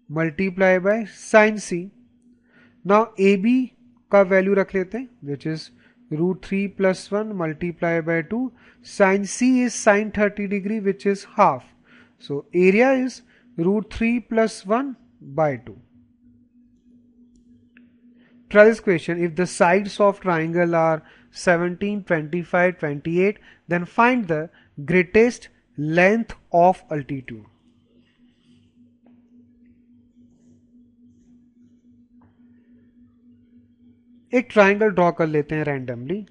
multiplied by sin c. Now ab का value रख लेते हैं, which is √3 + 1 multiplied by 2. Sin c is sin 30 degree, which is half. So area is √3 + 1 by 2. Try this question. If the sides of triangle are 17, 25, 28, then find the greatest length of altitude. एक triangle draw कर लेते हैं randomly.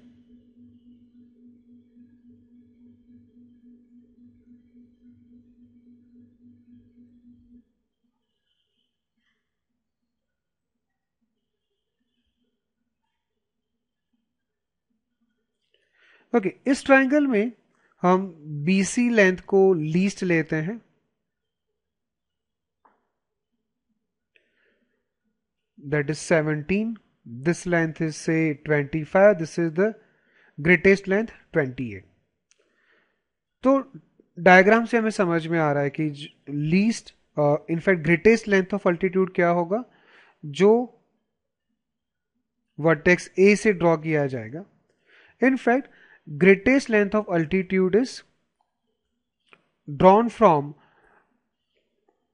Okay, इस triangle में हम BC length को least लेते हैं, that is 17. This length is say 25. This is the greatest length 28. तो डायग्राम से हमें समझ में आ रहा है कि least in fact greatest length of altitude क्या होगा, जो वर्टेक्स ए से ड्रॉ किया जाएगा। In fact greatest length of altitude is drawn from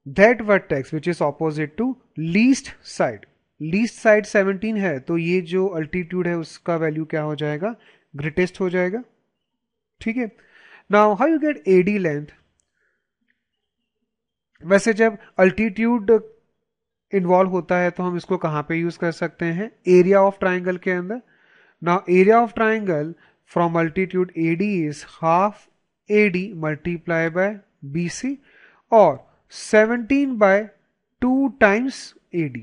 that vertex which is opposite to least side. Least side 17 है, तो ये जो अल्टीट्यूड है उसका वैल्यू क्या हो जाएगा, ग्रेटेस्ट हो जाएगा, ठीक है। Now how you get AD length? वैसे जब अल्टीट्यूड इन्वॉल्व होता है तो हम इसको कहां पे यूज कर सकते हैं, एरिया ऑफ ट्राइंगल के अंदर। Now area of triangle from altitude AD is half AD multiplied by BC or 17 by 2 times AD.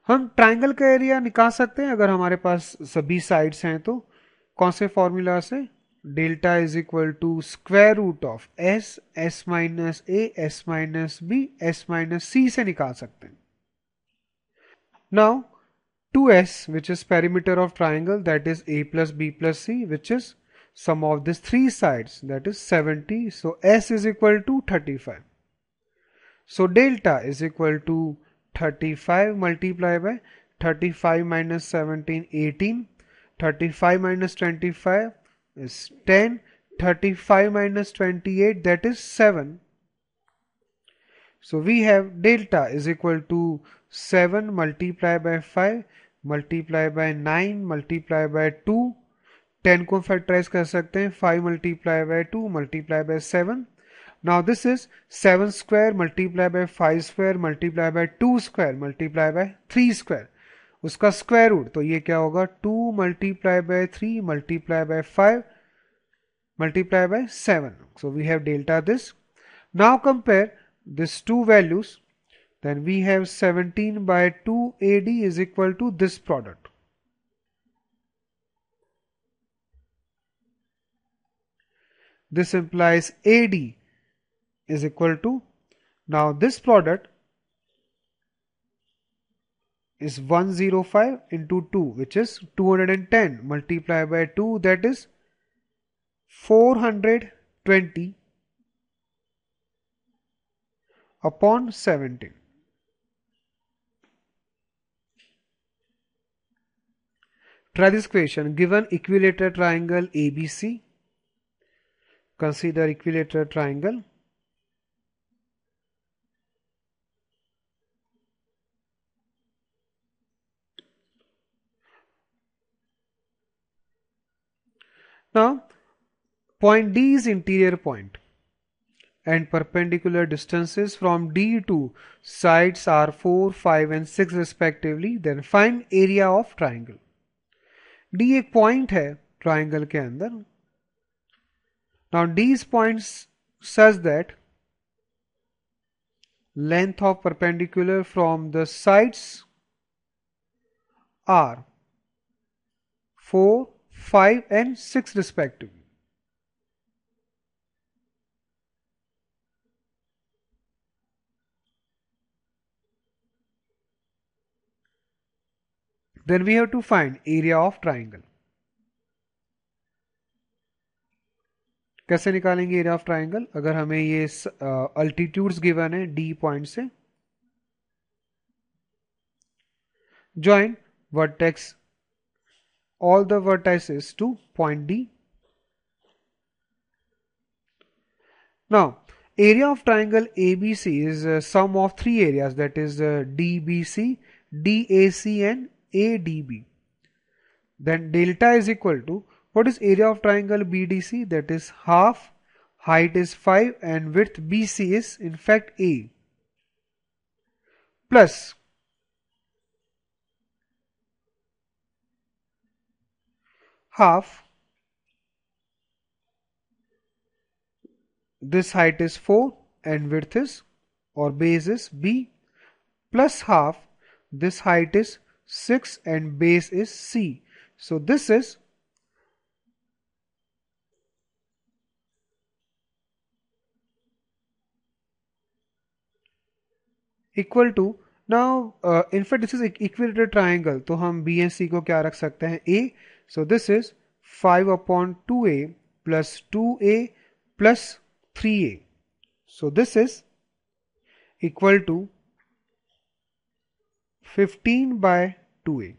हम ट्राइंगल का एरिया निकाल सकते हैं अगर हमारे पास सभी साइड्स हैं, तो कौन से फॉर्मूला से? Delta is equal to square root of S, S minus A, S minus B, S minus C से निकाल सकते हैं। Now 2s, which is perimeter of triangle, that is a plus b plus c, which is sum of these three sides, that is 70. So s is equal to 35. So delta is equal to 35 multiplied by 35 minus 17, 18. 35 minus 25 is 10. 35 minus 28, that is 7. So we have delta is equal to 7 multiplied by 5 multiplied by 9 multiplied by 2. 10 को factorise कर सकते हैं, 5 multiplied by 2 multiplied by 7. Now this is 7 square multiplied by 5 square multiplied by 2 square multiplied by 3 square. उसका square root, तो ये क्या होगा 2 multiply by 3 multiply by 5 multiply by 7. So we have delta this. Now compare these two values. Then we have 17 by 2 AD is equal to this product. This implies AD is equal to, now this product is 105 into 2, which is 210 multiplied by 2, that is 420 upon 17. Try this question. Given equilateral triangle ABC, consider equilateral triangle. Now, point D is interior point and perpendicular distances from D to sides are 4, 5 and 6 respectively. Then find area of triangle. D एक point है triangle के अंदर. Now these points such that length of perpendicular from the sides are 4, 5 and 6 respectively. Then we have to find area of triangle. कैसे निकालेंगे area of triangle? अगर हमें ये altitudes given है डी पॉइंट से, join vertex all the vertices to point D. Now area of triangle ABC is sum of three areas, that is DBC, DAC and ADB. Then delta is equal to, what is area of triangle BDC? That is half, height is 5 and width BC is in fact A, plus half, this height is 4 and width is or base is B, plus half, this height is 6 and base is C. So this is equal to, now in fact this is equilateral triangle, तो हम B and C को क्या रख सकते हैं A. So this is 5 upon 2A plus 2A plus 3A. So this is equal to 15 by 2A.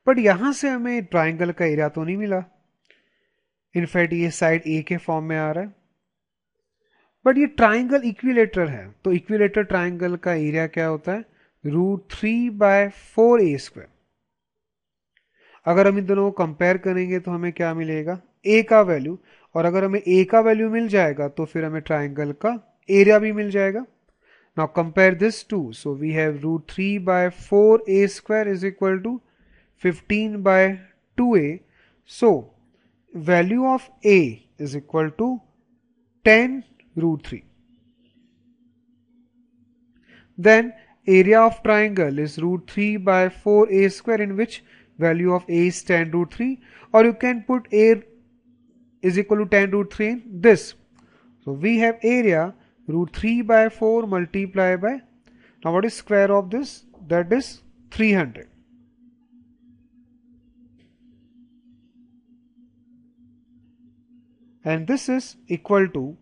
But यहां से हमें ट्राइंगल का एरिया तो नहीं मिला. इनफैक्ट ये साइड ए के फॉर्म में आ रहा है, बट ये ट्राइंगल इक्विलेटरल है, तो इक्विलेटरल ट्राइंगल का एरिया क्या होता है? √3/4A². अगर हम इन दोनों को कंपेयर करेंगे तो हमें क्या मिलेगा? ए का वैल्यू, और अगर हमें ए का वैल्यू मिल जाएगा तो फिर हमें ट्राइंगल का एरिया भी मिल जाएगा. Now compare this to, so we have √3/4A² is equal to 15/2A. So value of A is equal to 10√3. Then area of triangle is √3/4A², in which value of A is 10√3, or you can put A is equal to 10√3 in this. So we have area √3/4 multiplied by, now what is square of this? That is 300. And this is equal to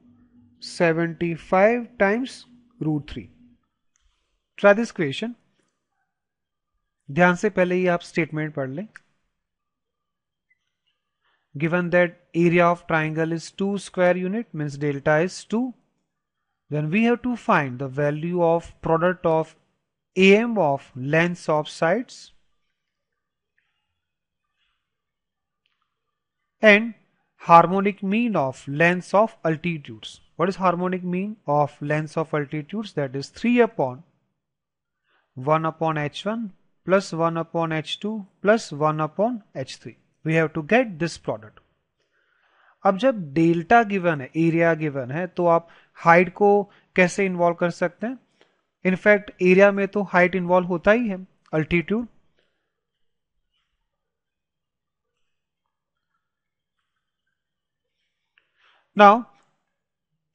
75 times √3. Try this question. ध्यान से पहले ही आप statement पढ़ लें. Given that area of triangle is 2 square unit, means delta is 2, then we have to find the value of product of AM of lengths of sides and harmonic mean of lengths of altitudes. What is harmonic mean of lengths of altitudes? That is 3 upon 1 upon h1 plus 1 upon h2 plus 1 upon h3. We have to get this product. अब जब delta given है, area given है, तो आप height को कैसे involve कर सकते हैं? इनफैक्ट एरिया में तो हाइट इन्वॉल्व होता ही है, altitude. Now,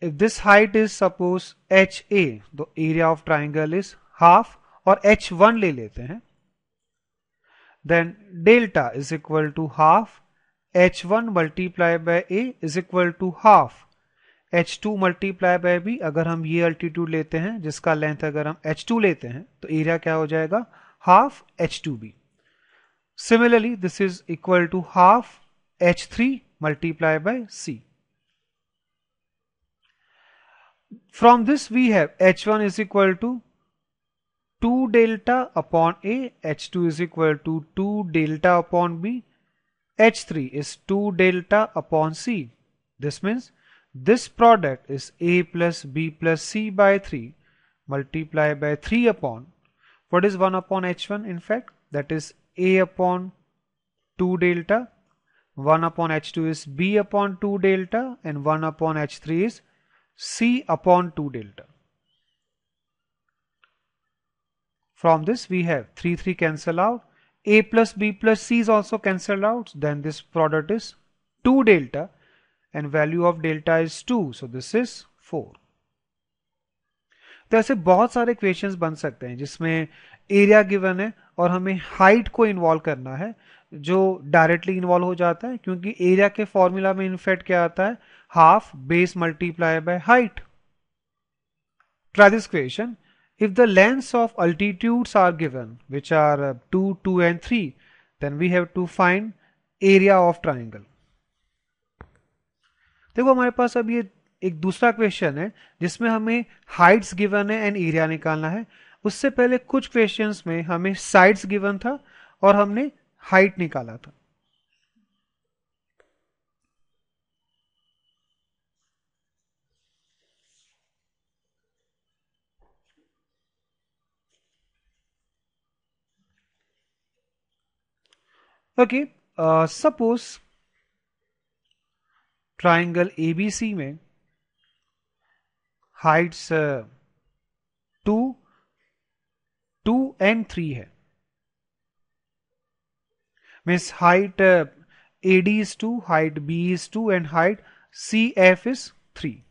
if this height is suppose HA, the area of triangle is half, और H1 ले लेते हैं, then delta is equal to half H1 multiplied by A is equal to half H2 multiply by B. अगर हम ये altitude लेते हैं जिसका लेंथ अगर हम H2 लेते हैं तो एरिया क्या हो जाएगा? Half H2B. Similarly, this is equal to half H3 multiplied by C. From this we have H1 is equal to 2 delta upon A, H2 is equal to 2 delta upon B, H3 is 2 delta upon C. This means this product is A plus B plus C by 3 multiplied by 3 upon, what is 1 upon H1 in fact? That is A upon 2 delta, 1 upon H2 is B upon 2 delta, and 1 upon H3 is C upon 2 delta. From this we have 3 cancel out, A plus B plus C is also cancelled out, then this product is 2 delta and value of delta is 2, so this is 4. तो ऐसे बहुत सारे questions बन सकते हैं जिसमें area given है और हमें हाइट को इन्वॉल्व करना है, जो डायरेक्टली इन्वॉल्व हो जाता है क्योंकि एरिया के फॉर्मूला में इनफैक्ट क्या आता है? Half base multiply by height. Try this question. If the lengths of altitudes are given, which are 2, 2 and 3, then we have to find area of triangle. देखो हमारे पास अब ये एक दूसरा क्वेश्चन है जिसमें हमें हाइट्स गिवन है एंड एरिया निकालना है. उससे पहले कुछ क्वेश्चंस में हमें साइड्स गिवन था और हमने हाइट निकाला था. ओके, सपोज ट्राइंगल एबीसी में हाइट्स 2, 2 and 3 है. Means height AD is 2, height B is 2 and height CF is 3.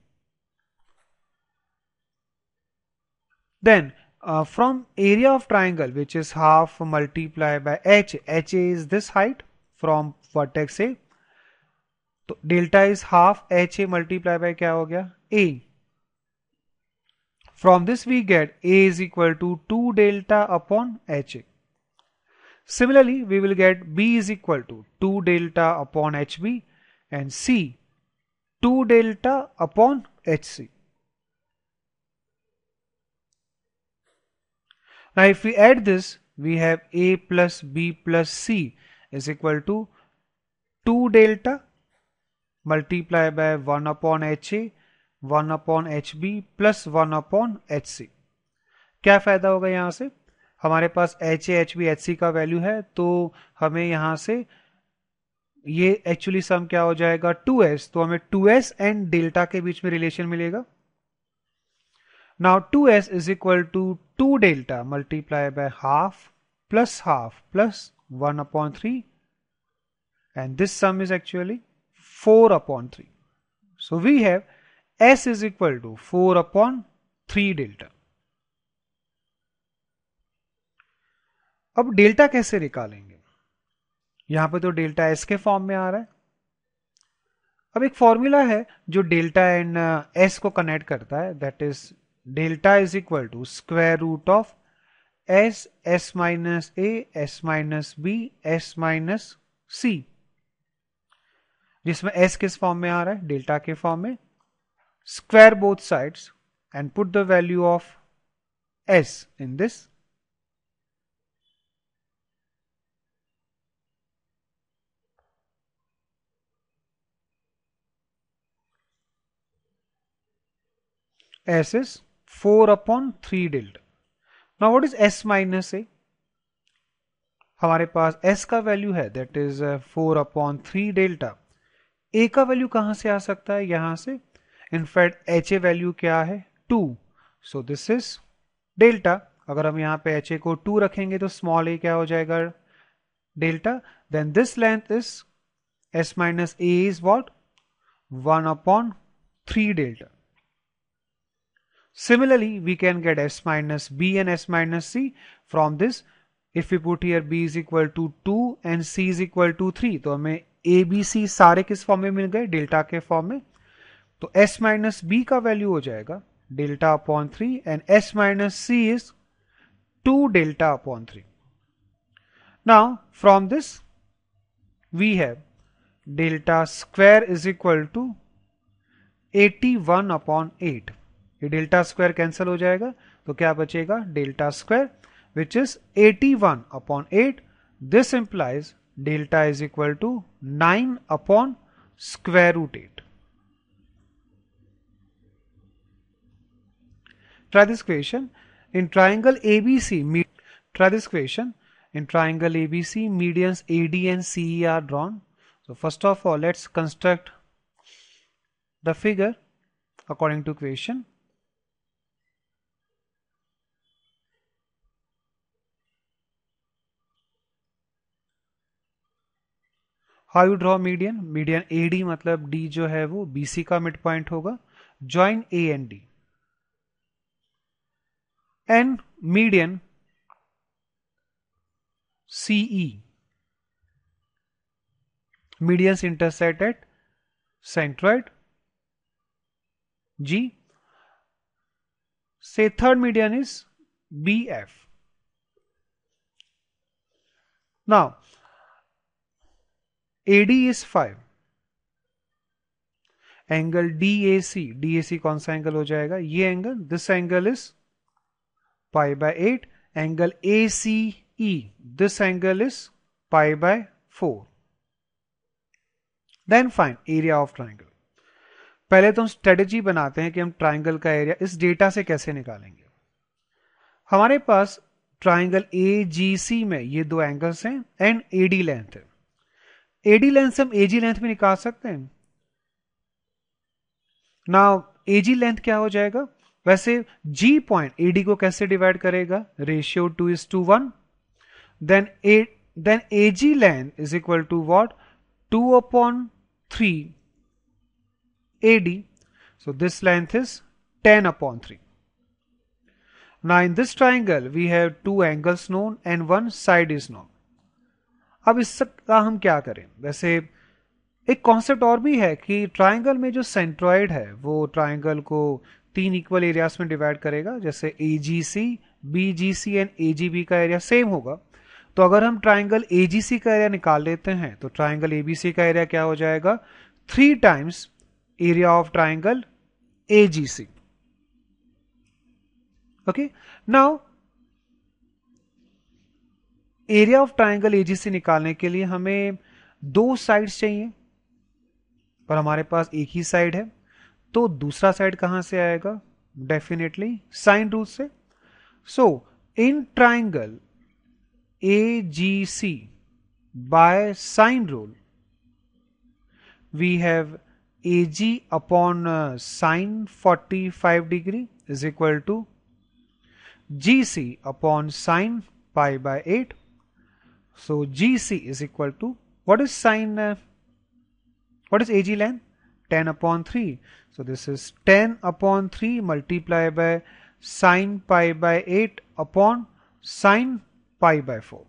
Then from area of triangle, which is half multiplied by H, HA is this height from vertex A. तो delta is half HA multiplied by क्या हो गया? A. From this we get A is equal to 2 delta upon HA. Similarly, we will get B is equal to 2 delta upon HB and C 2 delta upon HC. Now if we add this, we have A plus B plus C is equal to 2 delta multiplied by 1 upon HA, 1 upon HB plus 1 upon HC. क्या फायदा होगा यहां से? हमारे पास HA, HB, HC का value है तो हमें यहां से ये एक्चुअली सम क्या हो जाएगा? 2s. तो हमें 2s एंड डेल्टा के बीच में रिलेशन मिलेगा. Now 2s is equal to 2 delta multiplied by half plus 1 upon 3, and this sum is actually 4 upon 3. So we have s is equal to 4 upon 3 delta. अब delta कैसे निकालेंगे? यहां पे तो delta S के फॉर्म में आ रहा है. अब एक फॉर्मूला है जो डेल्टा एंड एस को कनेक्ट करता है, that is delta is equal to square root of S, S minus A, S minus B, S minus C, जिसमें एस किस फॉर्म में आ रहा है? डेल्टा के फॉर्म में. Square both sides and put the value of S in this. S is 4 upon 3 delta. Now what is S minus A? हमारे पास s का value है दैट इज 4/3 डेल्टा। a का वैल्यू कहां से आ सकता है? यहां से। इनफैक्ट ha वैल्यू क्या है? 2। सो दिस इज डेल्टा। अगर हम यहाँ पे ha को 2 रखेंगे तो स्मॉल a क्या हो जाएगा? Delta. Then this length is s minus a is what? 1/3 delta. Similarly, we can get s minus b and s minus c from this. If we put here b is equal to 2 and c is equal to 3, तो हमें a b c सारे किस form में मिल गए? Delta के form में। तो s minus b का वैल्यू हो जाएगा delta upon 3 and s minus c is 2 delta upon 3. Now from this we have delta square is equal to 81/8. ये डेल्टा स्क्वायर कैंसिल हो जाएगा तो क्या बचेगा? Delta square which is 81/8. This implies delta is equal to 9/√8. Try this question. In triangle ABC, try this question. In triangle ABC, medians AD and CE are drawn. So first of all, let's construct the figure according to question. How you draw median? Median AD मतलब D जो है वो BC का mid point होगा. Join A and D. And median CE. Medians intersect at centroid G. Say third median is BF. Now AD is 5. Angle DAC कौन सा angle हो जाएगा? ये angle, this angle is π/8. Angle ACE, this angle is π/4. Then find area of triangle. पहले तो हम strategy बनाते हैं कि हम ट्राइंगल का एरिया इस डेटा से कैसे निकालेंगे. हमारे पास ट्राइंगल AGC में ये दो एंगल्स हैं एंड AD लेंथ है. AD लेंथ से हम AG लेंथ में निकाल सकते हैं. नाउ AG लेंथ क्या हो जाएगा? वैसे G पॉइंट AD को कैसे डिवाइड करेगा? Ratio 2:1. Then AG length is equal to what? 2/3 AD. So this length is 10/3. Now in this triangle we have two angles known and one side is known. अब इसका हम क्या करें? वैसे एक कॉन्सेप्ट और भी है कि ट्राइंगल में जो सेंट्रॉइड है वो ट्राइंगल को 3 इक्वल एरियाज में डिवाइड करेगा. जैसे AGC, BGC एंड AGB का एरिया सेम होगा. तो अगर हम ट्राइंगल AGC का एरिया निकाल लेते हैं तो ट्राइंगल ABC का एरिया क्या हो जाएगा? 3 times area of triangle AGC. Okay. Now area of triangle AGC निकालने के लिए हमें 2 साइड्स चाहिए, पर हमारे पास एक ही साइड है. तो दूसरा साइड कहां से आएगा? डेफिनेटली साइन रूल से. So in triangle AGC by sine rule we have AG upon sin 45 degree is equal to GC upon sin π/8. So GC is equal to what is sin? What is AG length? 10/3. So this is 10/3 multiplied by sin π/8 upon sin π/4.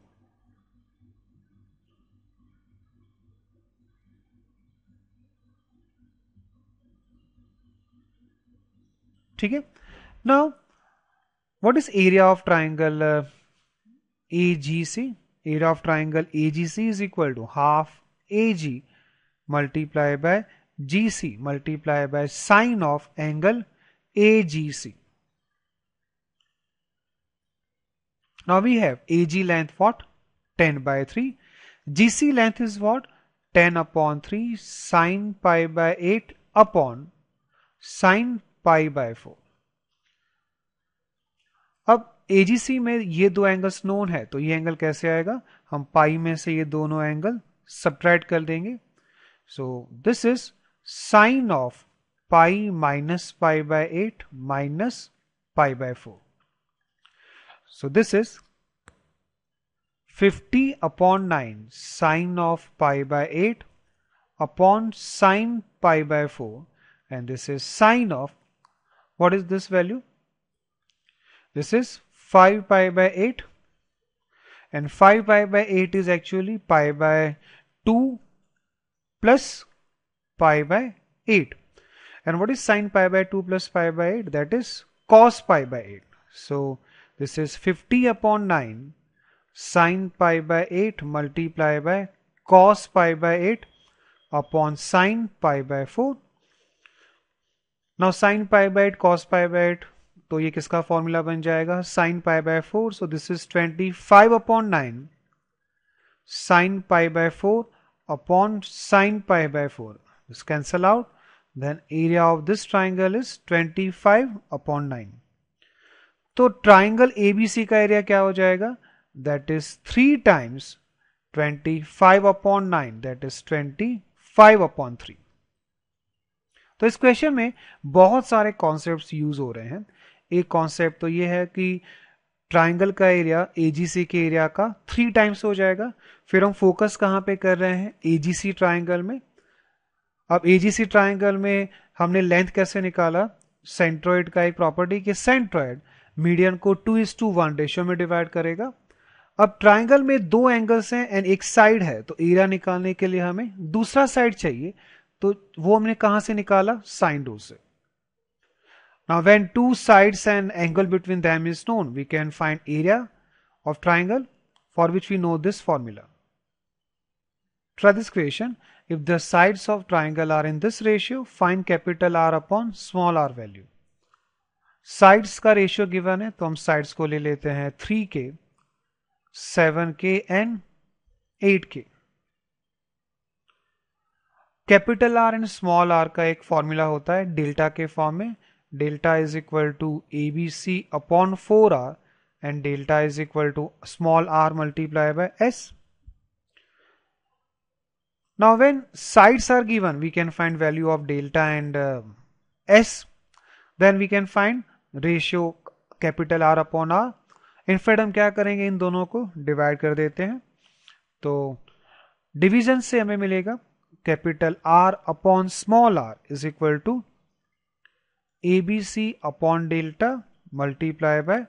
ठीक है. Now what is area of triangle AGC? Area of triangle AGC is equal to half AG multiply by GC multiply by sine of angle AGC. Now we have AG length what? 10/3. GC length is what? 10/3 sin π/8 upon sin π/4. अब AGC में ये दो angles known है तो ये angle कैसे आएगा? हम पाई में से ये दोनों एंगल सब्ट्रैक्ट कर देंगे. सो this is sine of pi minus pi by 8 minus pi by 4. So this is 50 upon 9 sine of pi by 8 upon sine pi by 4, and this is sine of, what is this value? This is 5 pi by 8, and 5 pi by 8 is actually pi by 2 plus pi by 8. And what is sine pi by 2 plus pi by 8? That is cos pi by 8. So this is 50 upon 9 sine pi by 8 multiplied by cos pi by 8 upon sine pi by 4. Now sine pi by 8 cos pi by 8, तो ये किसका formula बन जाएगा? sin pi by 4. So this is 25 upon 9 sin pi by 4 upon sin pi by 4. This cancel out. Then area of this triangle is 25 upon 9. तो triangle ABC का area क्या हो जाएगा? That is 3 times 25 upon 9, that is 25 upon 3. तो इस question में बहुत सारे कॉन्सेप्ट्स यूज हो रहे हैं. एक कॉन्सेप्ट तो ये है कि ट्राइंगल का एरिया AGC के एरिया का 3 टाइम्स हो जाएगा. फिर हम फोकस कहां पे कर रहे हैं? AGC ट्राइंगल में. अब AGC ट्राइंगल में हमने लेंथ कैसे निकाला? सेंट्रोइड का एक प्रॉपर्टी कि सेंट्रोइड मीडियन को 2:1 रेशियो में डिवाइड करेगा. अब ट्राइंगल में दो एंगल्स हैं एंड एक साइड है, तो एरिया निकालने के लिए हमें दूसरा साइड चाहिए, तो वो हमने कहां से निकाला? साइन रूल से. Now when two sides and angle between them is known, we can find area of triangle for which we know this formula. Try this question. If the sides of triangle are in this ratio, find capital R upon small r value. Sides का ratio given है, तो हम sides को ले लेते हैं 3k, 7k and 8k. Capital R and small R का एक फॉर्मूला होता है डेल्टा के फॉर्म में. Delta is equal to ABC upon 4r and delta is equal to small r multiply by s. Now when sides are given, we can find value of delta and s. Then we can find ratio capital R upon R. In fact हम क्या करेंगे? इन दोनों को divide कर देते हैं. तो division से हमें मिलेगा capital R upon small r is equal to ABC upon delta multiply by,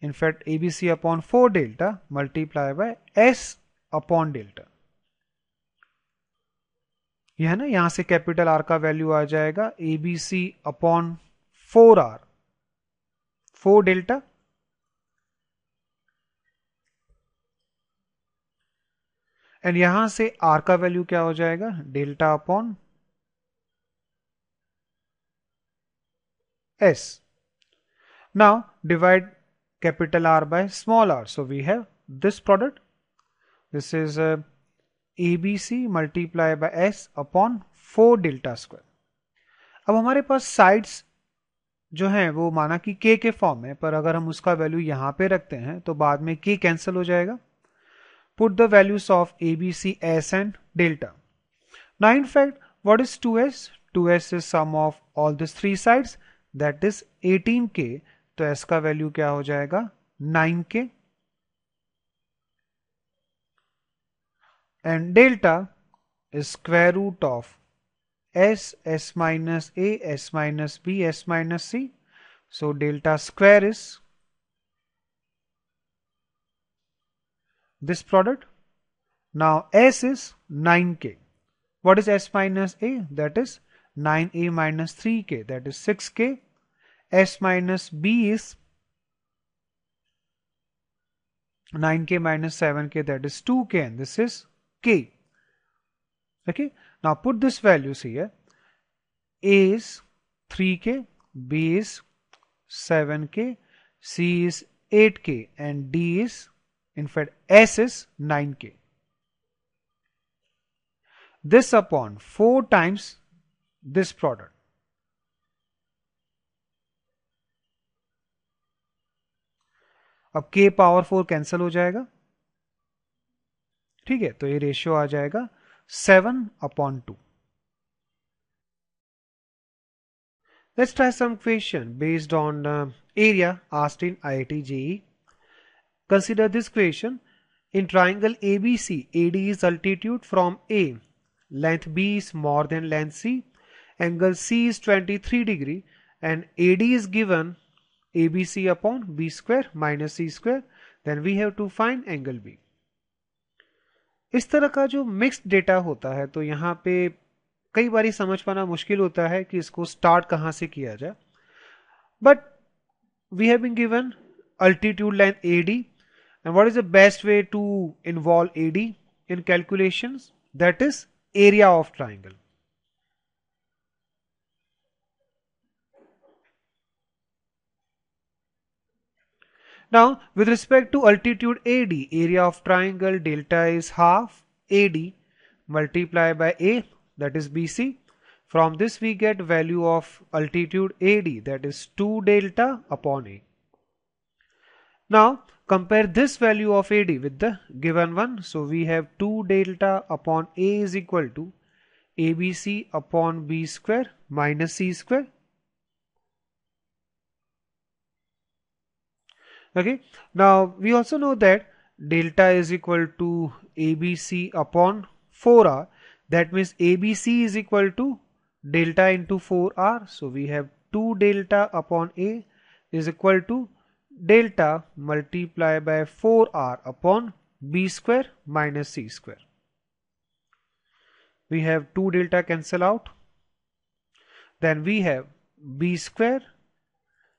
in fact ABC upon 4 delta multiply by s upon delta. यह है ना, यहां से कैपिटल आर का वैल्यू आ जाएगा ABC upon 4r, 4 delta, and यहां से r का वैल्यू क्या हो जाएगा? Delta upon s. Now divide capital R by small r, so we have this product. This is ABC multiply by s upon 4 delta square. अब हमारे पास साइड्स जो हैं वो माना कि k के फॉर्म में, पर अगर हम उसका वैल्यू यहां पे रखते हैं तो बाद में k कैंसिल हो जाएगा. Put the values of ABC, s and delta. Now in fact what is 2s? 2s is sum of all this 3 sides, that is 18k. तो s का वैल्यू क्या हो जाएगा? 9k. And delta is square root of s, s minus a, s minus b, s minus c. So delta square is this product. Now s is 9k. What is s minus a? That is 9a minus 3k, that is 6k. S minus b is 9k minus 7k, that is 2k, and this is k. Okay, now put this values here. A is 3k, b is 7k, c is 8k, and d is, in fact s is 9k. This upon 4 times this product. अब k power 4 cancel हो जाएगा, ठीक है, तो ये ratio आ जाएगा 7/2. Let's try some question based on area asked in IIT JEE. Consider this question. In triangle ABC, AD is altitude from A. Length B is more than length C. Angle C is 23 degree and AD is given ABC upon B square minus C square. Then we have to find angle B. इस तरह का जो mixed data होता है तो यहाँ पे कई बारी समझ पाना मुश्किल होता है कि इसको स्टार्ट कहाँ से किया जाए. But we have been given altitude length AD. And what is the best way to involve AD in calculations? That is area of triangle. Now, with respect to altitude AD, area of triangle delta is half AD multiplied by A, that is BC. From this we get value of altitude AD, that is 2 delta upon A. Now, compare this value of AD with the given one. So we have 2 delta upon A is equal to ABC upon B square minus C square. Okay. Now we also know that delta is equal to ABC upon 4R. That means ABC is equal to delta into 4R. So we have 2 delta upon A is equal to delta multiplied by 4R upon B square minus C square. We have 2 delta cancel out. Then we have B square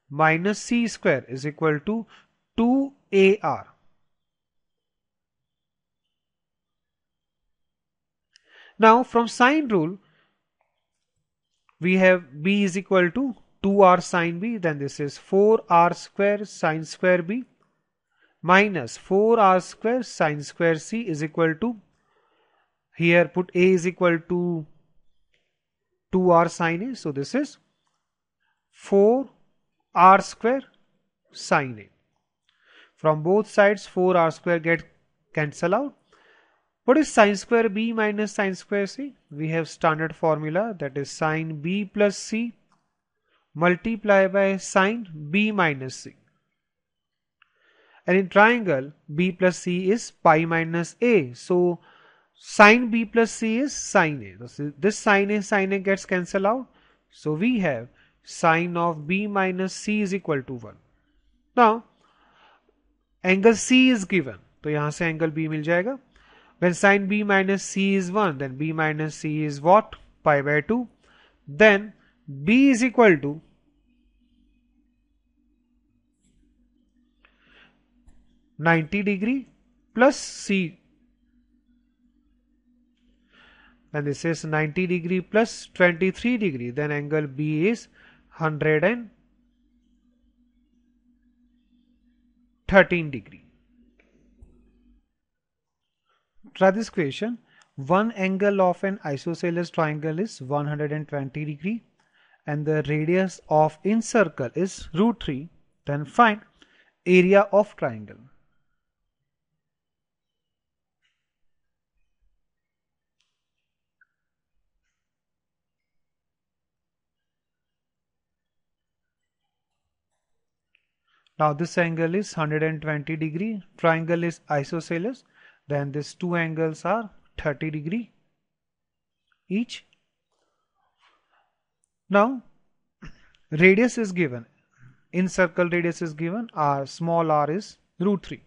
minus C square is equal to 2AR. Now from sine rule, we have B is equal to 2R sine B, then this is 4R square sine square B minus 4R square sine square C is equal to, here put A is equal to 2R sine A, so this is 4R square sine A. From both sides 4R square get cancel out. What is sine square B minus sine square C? We have standard formula, that is sine B plus C multiply by sine B minus C. And in triangle B plus C is pi minus A. So sine B plus C is sine A. This sine A gets cancelled out. So we have sine of B minus C is equal to 1. Now angle C is given. तो यहाँ से angle B मिल जाएगा. When sine B minus C is 1, then B minus C is what? Pi by 2. Then B is equal to (90°) plus C. And this is 90° plus 23°. Then angle B is 113°. Try this question. One angle of an isosceles triangle is 120° and the radius of incircle is √3. Then find area of triangle. Now this angle is 120°. Triangle is isosceles. Then these two angles are 30° each. Now radius is given. Incircle radius is given. Small r is √3.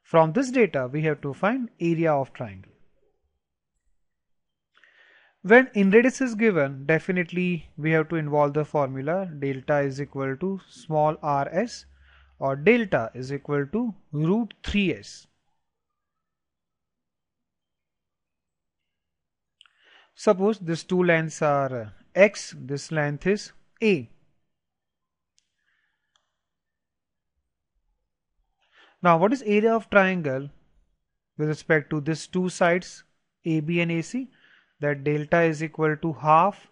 From this data we have to find area of triangle. When in radius is given, definitely we have to involve the formula delta is equal to small rs or delta is equal to √3s. Suppose these two lengths are x, this length is a. Now what is area of triangle with respect to these two sides AB and AC? That delta is equal to half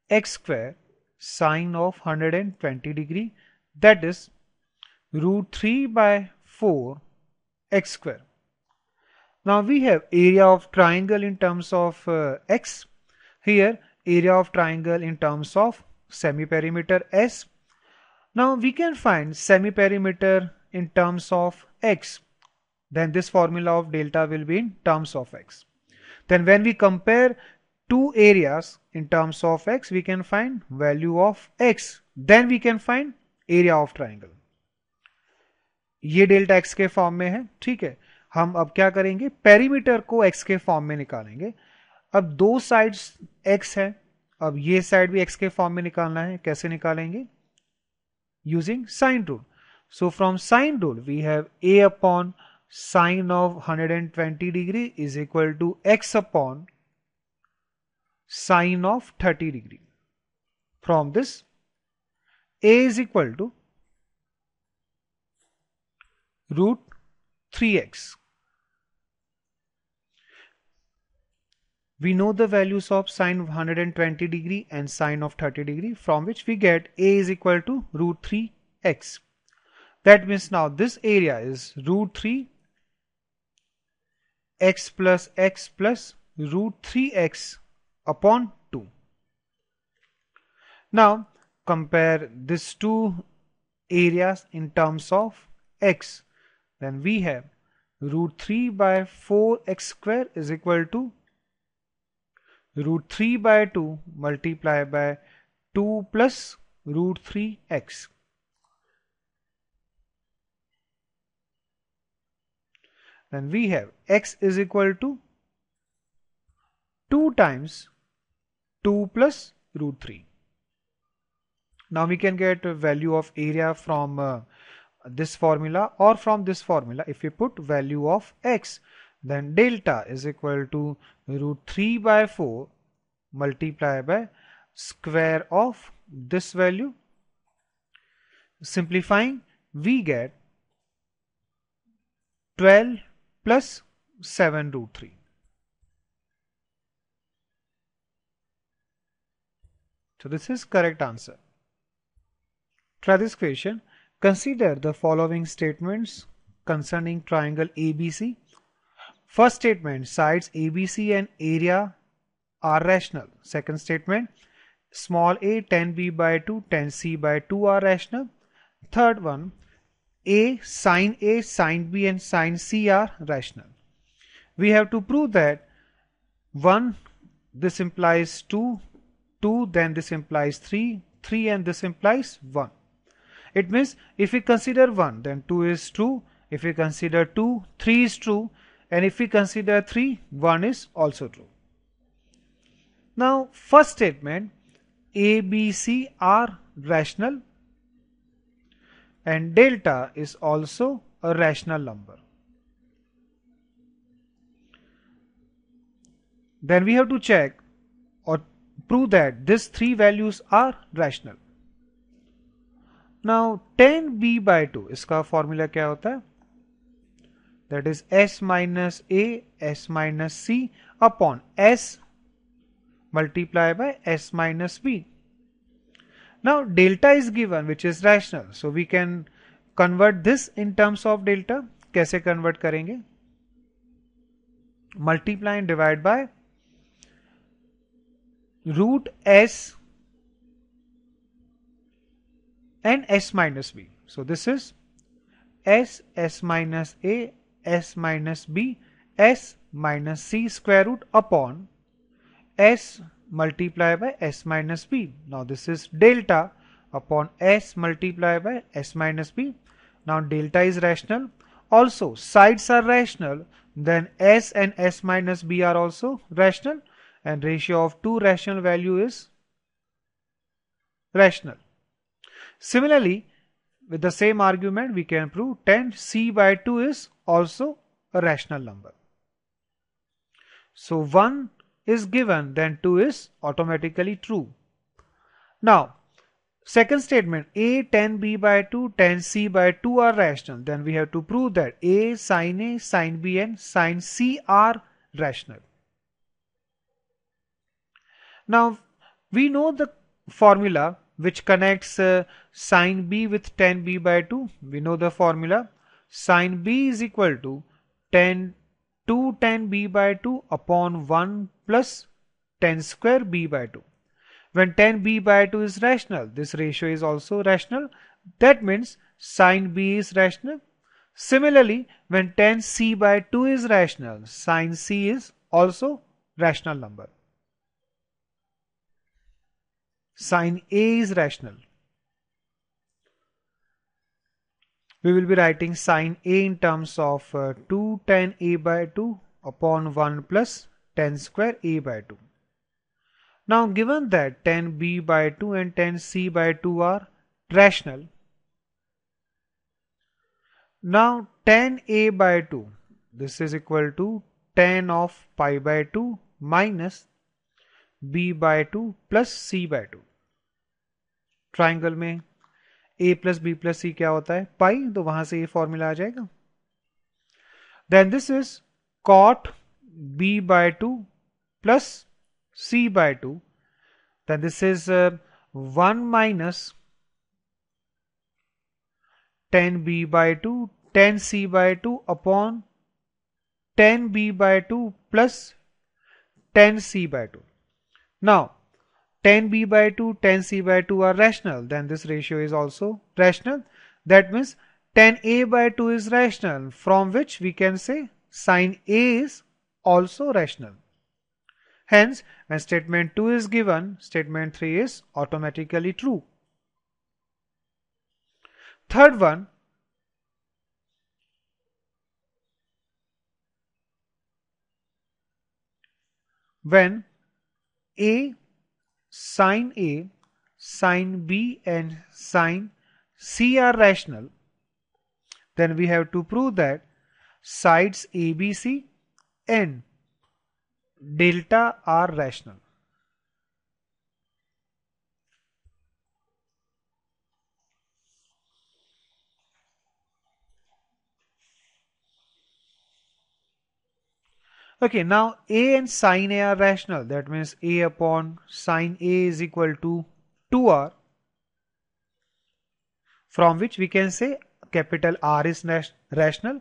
x square sine of 120°, that is √3 by 4 x square. Now we have area of triangle in terms of x. Here area of triangle in terms of semi-perimeter S. Now we can find semi-perimeter in terms of x. Then this formula of delta will be in terms of x. Then when we compare two areas in terms of x, we can find value of x. Then we can find area of triangle. ये delta x के form में है, ठीक है। हम अब क्या करेंगे, पेरीमीटर को x के फॉर्म में निकालेंगे। अब दो साइड्स x है, अब ये साइड भी x के फॉर्म में निकालना है। कैसे निकालेंगे? Using sine rule. So from sine rule we have a upon sine of 120 degree is equal to x upon sine of 30 degree. From this a is equal to root 3x. We know the values of sine of 120 degree and sine of 30 degree, from which we get a is equal to root 3x. That means now this area is root 3 x plus root 3x upon 2. Now compare these two areas in terms of x. Then we have root 3 by 4x square is equal to root 3 by 2 multiplied by 2 plus root 3x. Then we have x is equal to 2 times 2 plus root 3. Now we can get a value of area from this formula or from this formula. If we put value of x, then delta is equal to root 3 by 4 multiplied by square of this value. Simplifying, we get 12 plus 7 root 3. So this is correct answer. Try this question. Consider the following statements concerning triangle ABC. First statement, sides ABC and area are rational. Second statement, small a 10b by 2, 10c by 2 are rational. Third one, a, sine b and sine c are rational. We have to prove that 1, this implies 2, 2, then this implies 3, 3 and this implies 1. It means if we consider 1, then 2 is true. If we consider 2, 3 is true. And if we consider 3, 1 is also true. Now first statement, A, B, C are rational and delta is also a rational number. Then we have to check or prove that these three values are rational. Now 10b by 2, इसका formula क्या होता है? That is s minus a, s minus c upon s multiplied by s minus b. Now delta is given, which is rational, so we can convert this in terms of delta. कैसे convert करेंगे? Multiply and divide by root s and s minus b. So this is s, s minus a, s minus b, s minus c square root upon s multiplied by s minus b. Now this is delta upon s multiplied by s minus b. Now delta is rational. Also sides are rational. Then s and s minus b are also rational. And ratio of two rational value is rational. Similarly, with the same argument, we can prove 10c by 2 is also a rational number. So 1 is given, then 2 is automatically true. Now, second statement, a 10b by 2, 10c by 2 are rational. Then we have to prove that a, sine b and sine c are rational. Now, we know the formula which connects sine b with 10b by 2. We know the formula. Sine b is equal to 10 2 tan b by 2 upon 1 plus tan square b by 2. When tan b by 2 is rational, this ratio is also rational. That means sin b is rational. Similarly, when tan c by 2 is rational, sin c is also rational number. Sin a is rational. We will be writing sin a in terms of 2 tan a by 2 upon 1 plus tan square a by 2. Now given that tan b by 2 and tan c by 2 are rational, now tan a by 2, this is equal to tan of pi by 2 minus b by 2 plus c by 2. Triangle में a plus B plus C क्या होता है? पाई, तो वहां से ये formula आ जाएगा. Then this is cot b by 2 plus c by 2. Then this is 1 minus tan b by 2 tan c by 2 upon tan b by 2 plus tan c by 2. Now tan b by 2, tan c by 2 are rational, then this ratio is also rational. That means tan a by 2 is rational, from which we can say sin a is also rational. Hence, when statement 2 is given, statement 3 is automatically true. Third one, when a, sin A, sin B and sin C are rational, then we have to prove that sides ABC and delta are rational. Okay, now A and sin A are rational. That means A upon sin A is equal to 2R, from which we can say capital R is rational.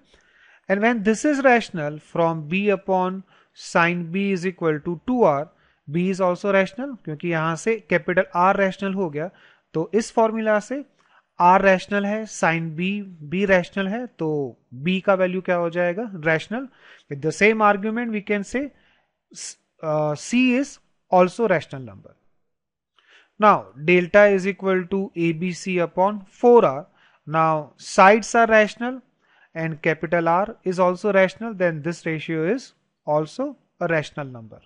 And when this is rational, from B upon sin B is equal to 2R, B is also rational, क्योंकि यहाँ से capital R rational हो गया, तो इस formula से R rational है, sine B rational है, तो B का वैल्यू क्या हो जाएगा? Rational. With the same argument we can say C इज also rational number. Now delta is equal to ABC upon 4R. Now sides are rational and capital R is also rational, then this ratio is also a rational number.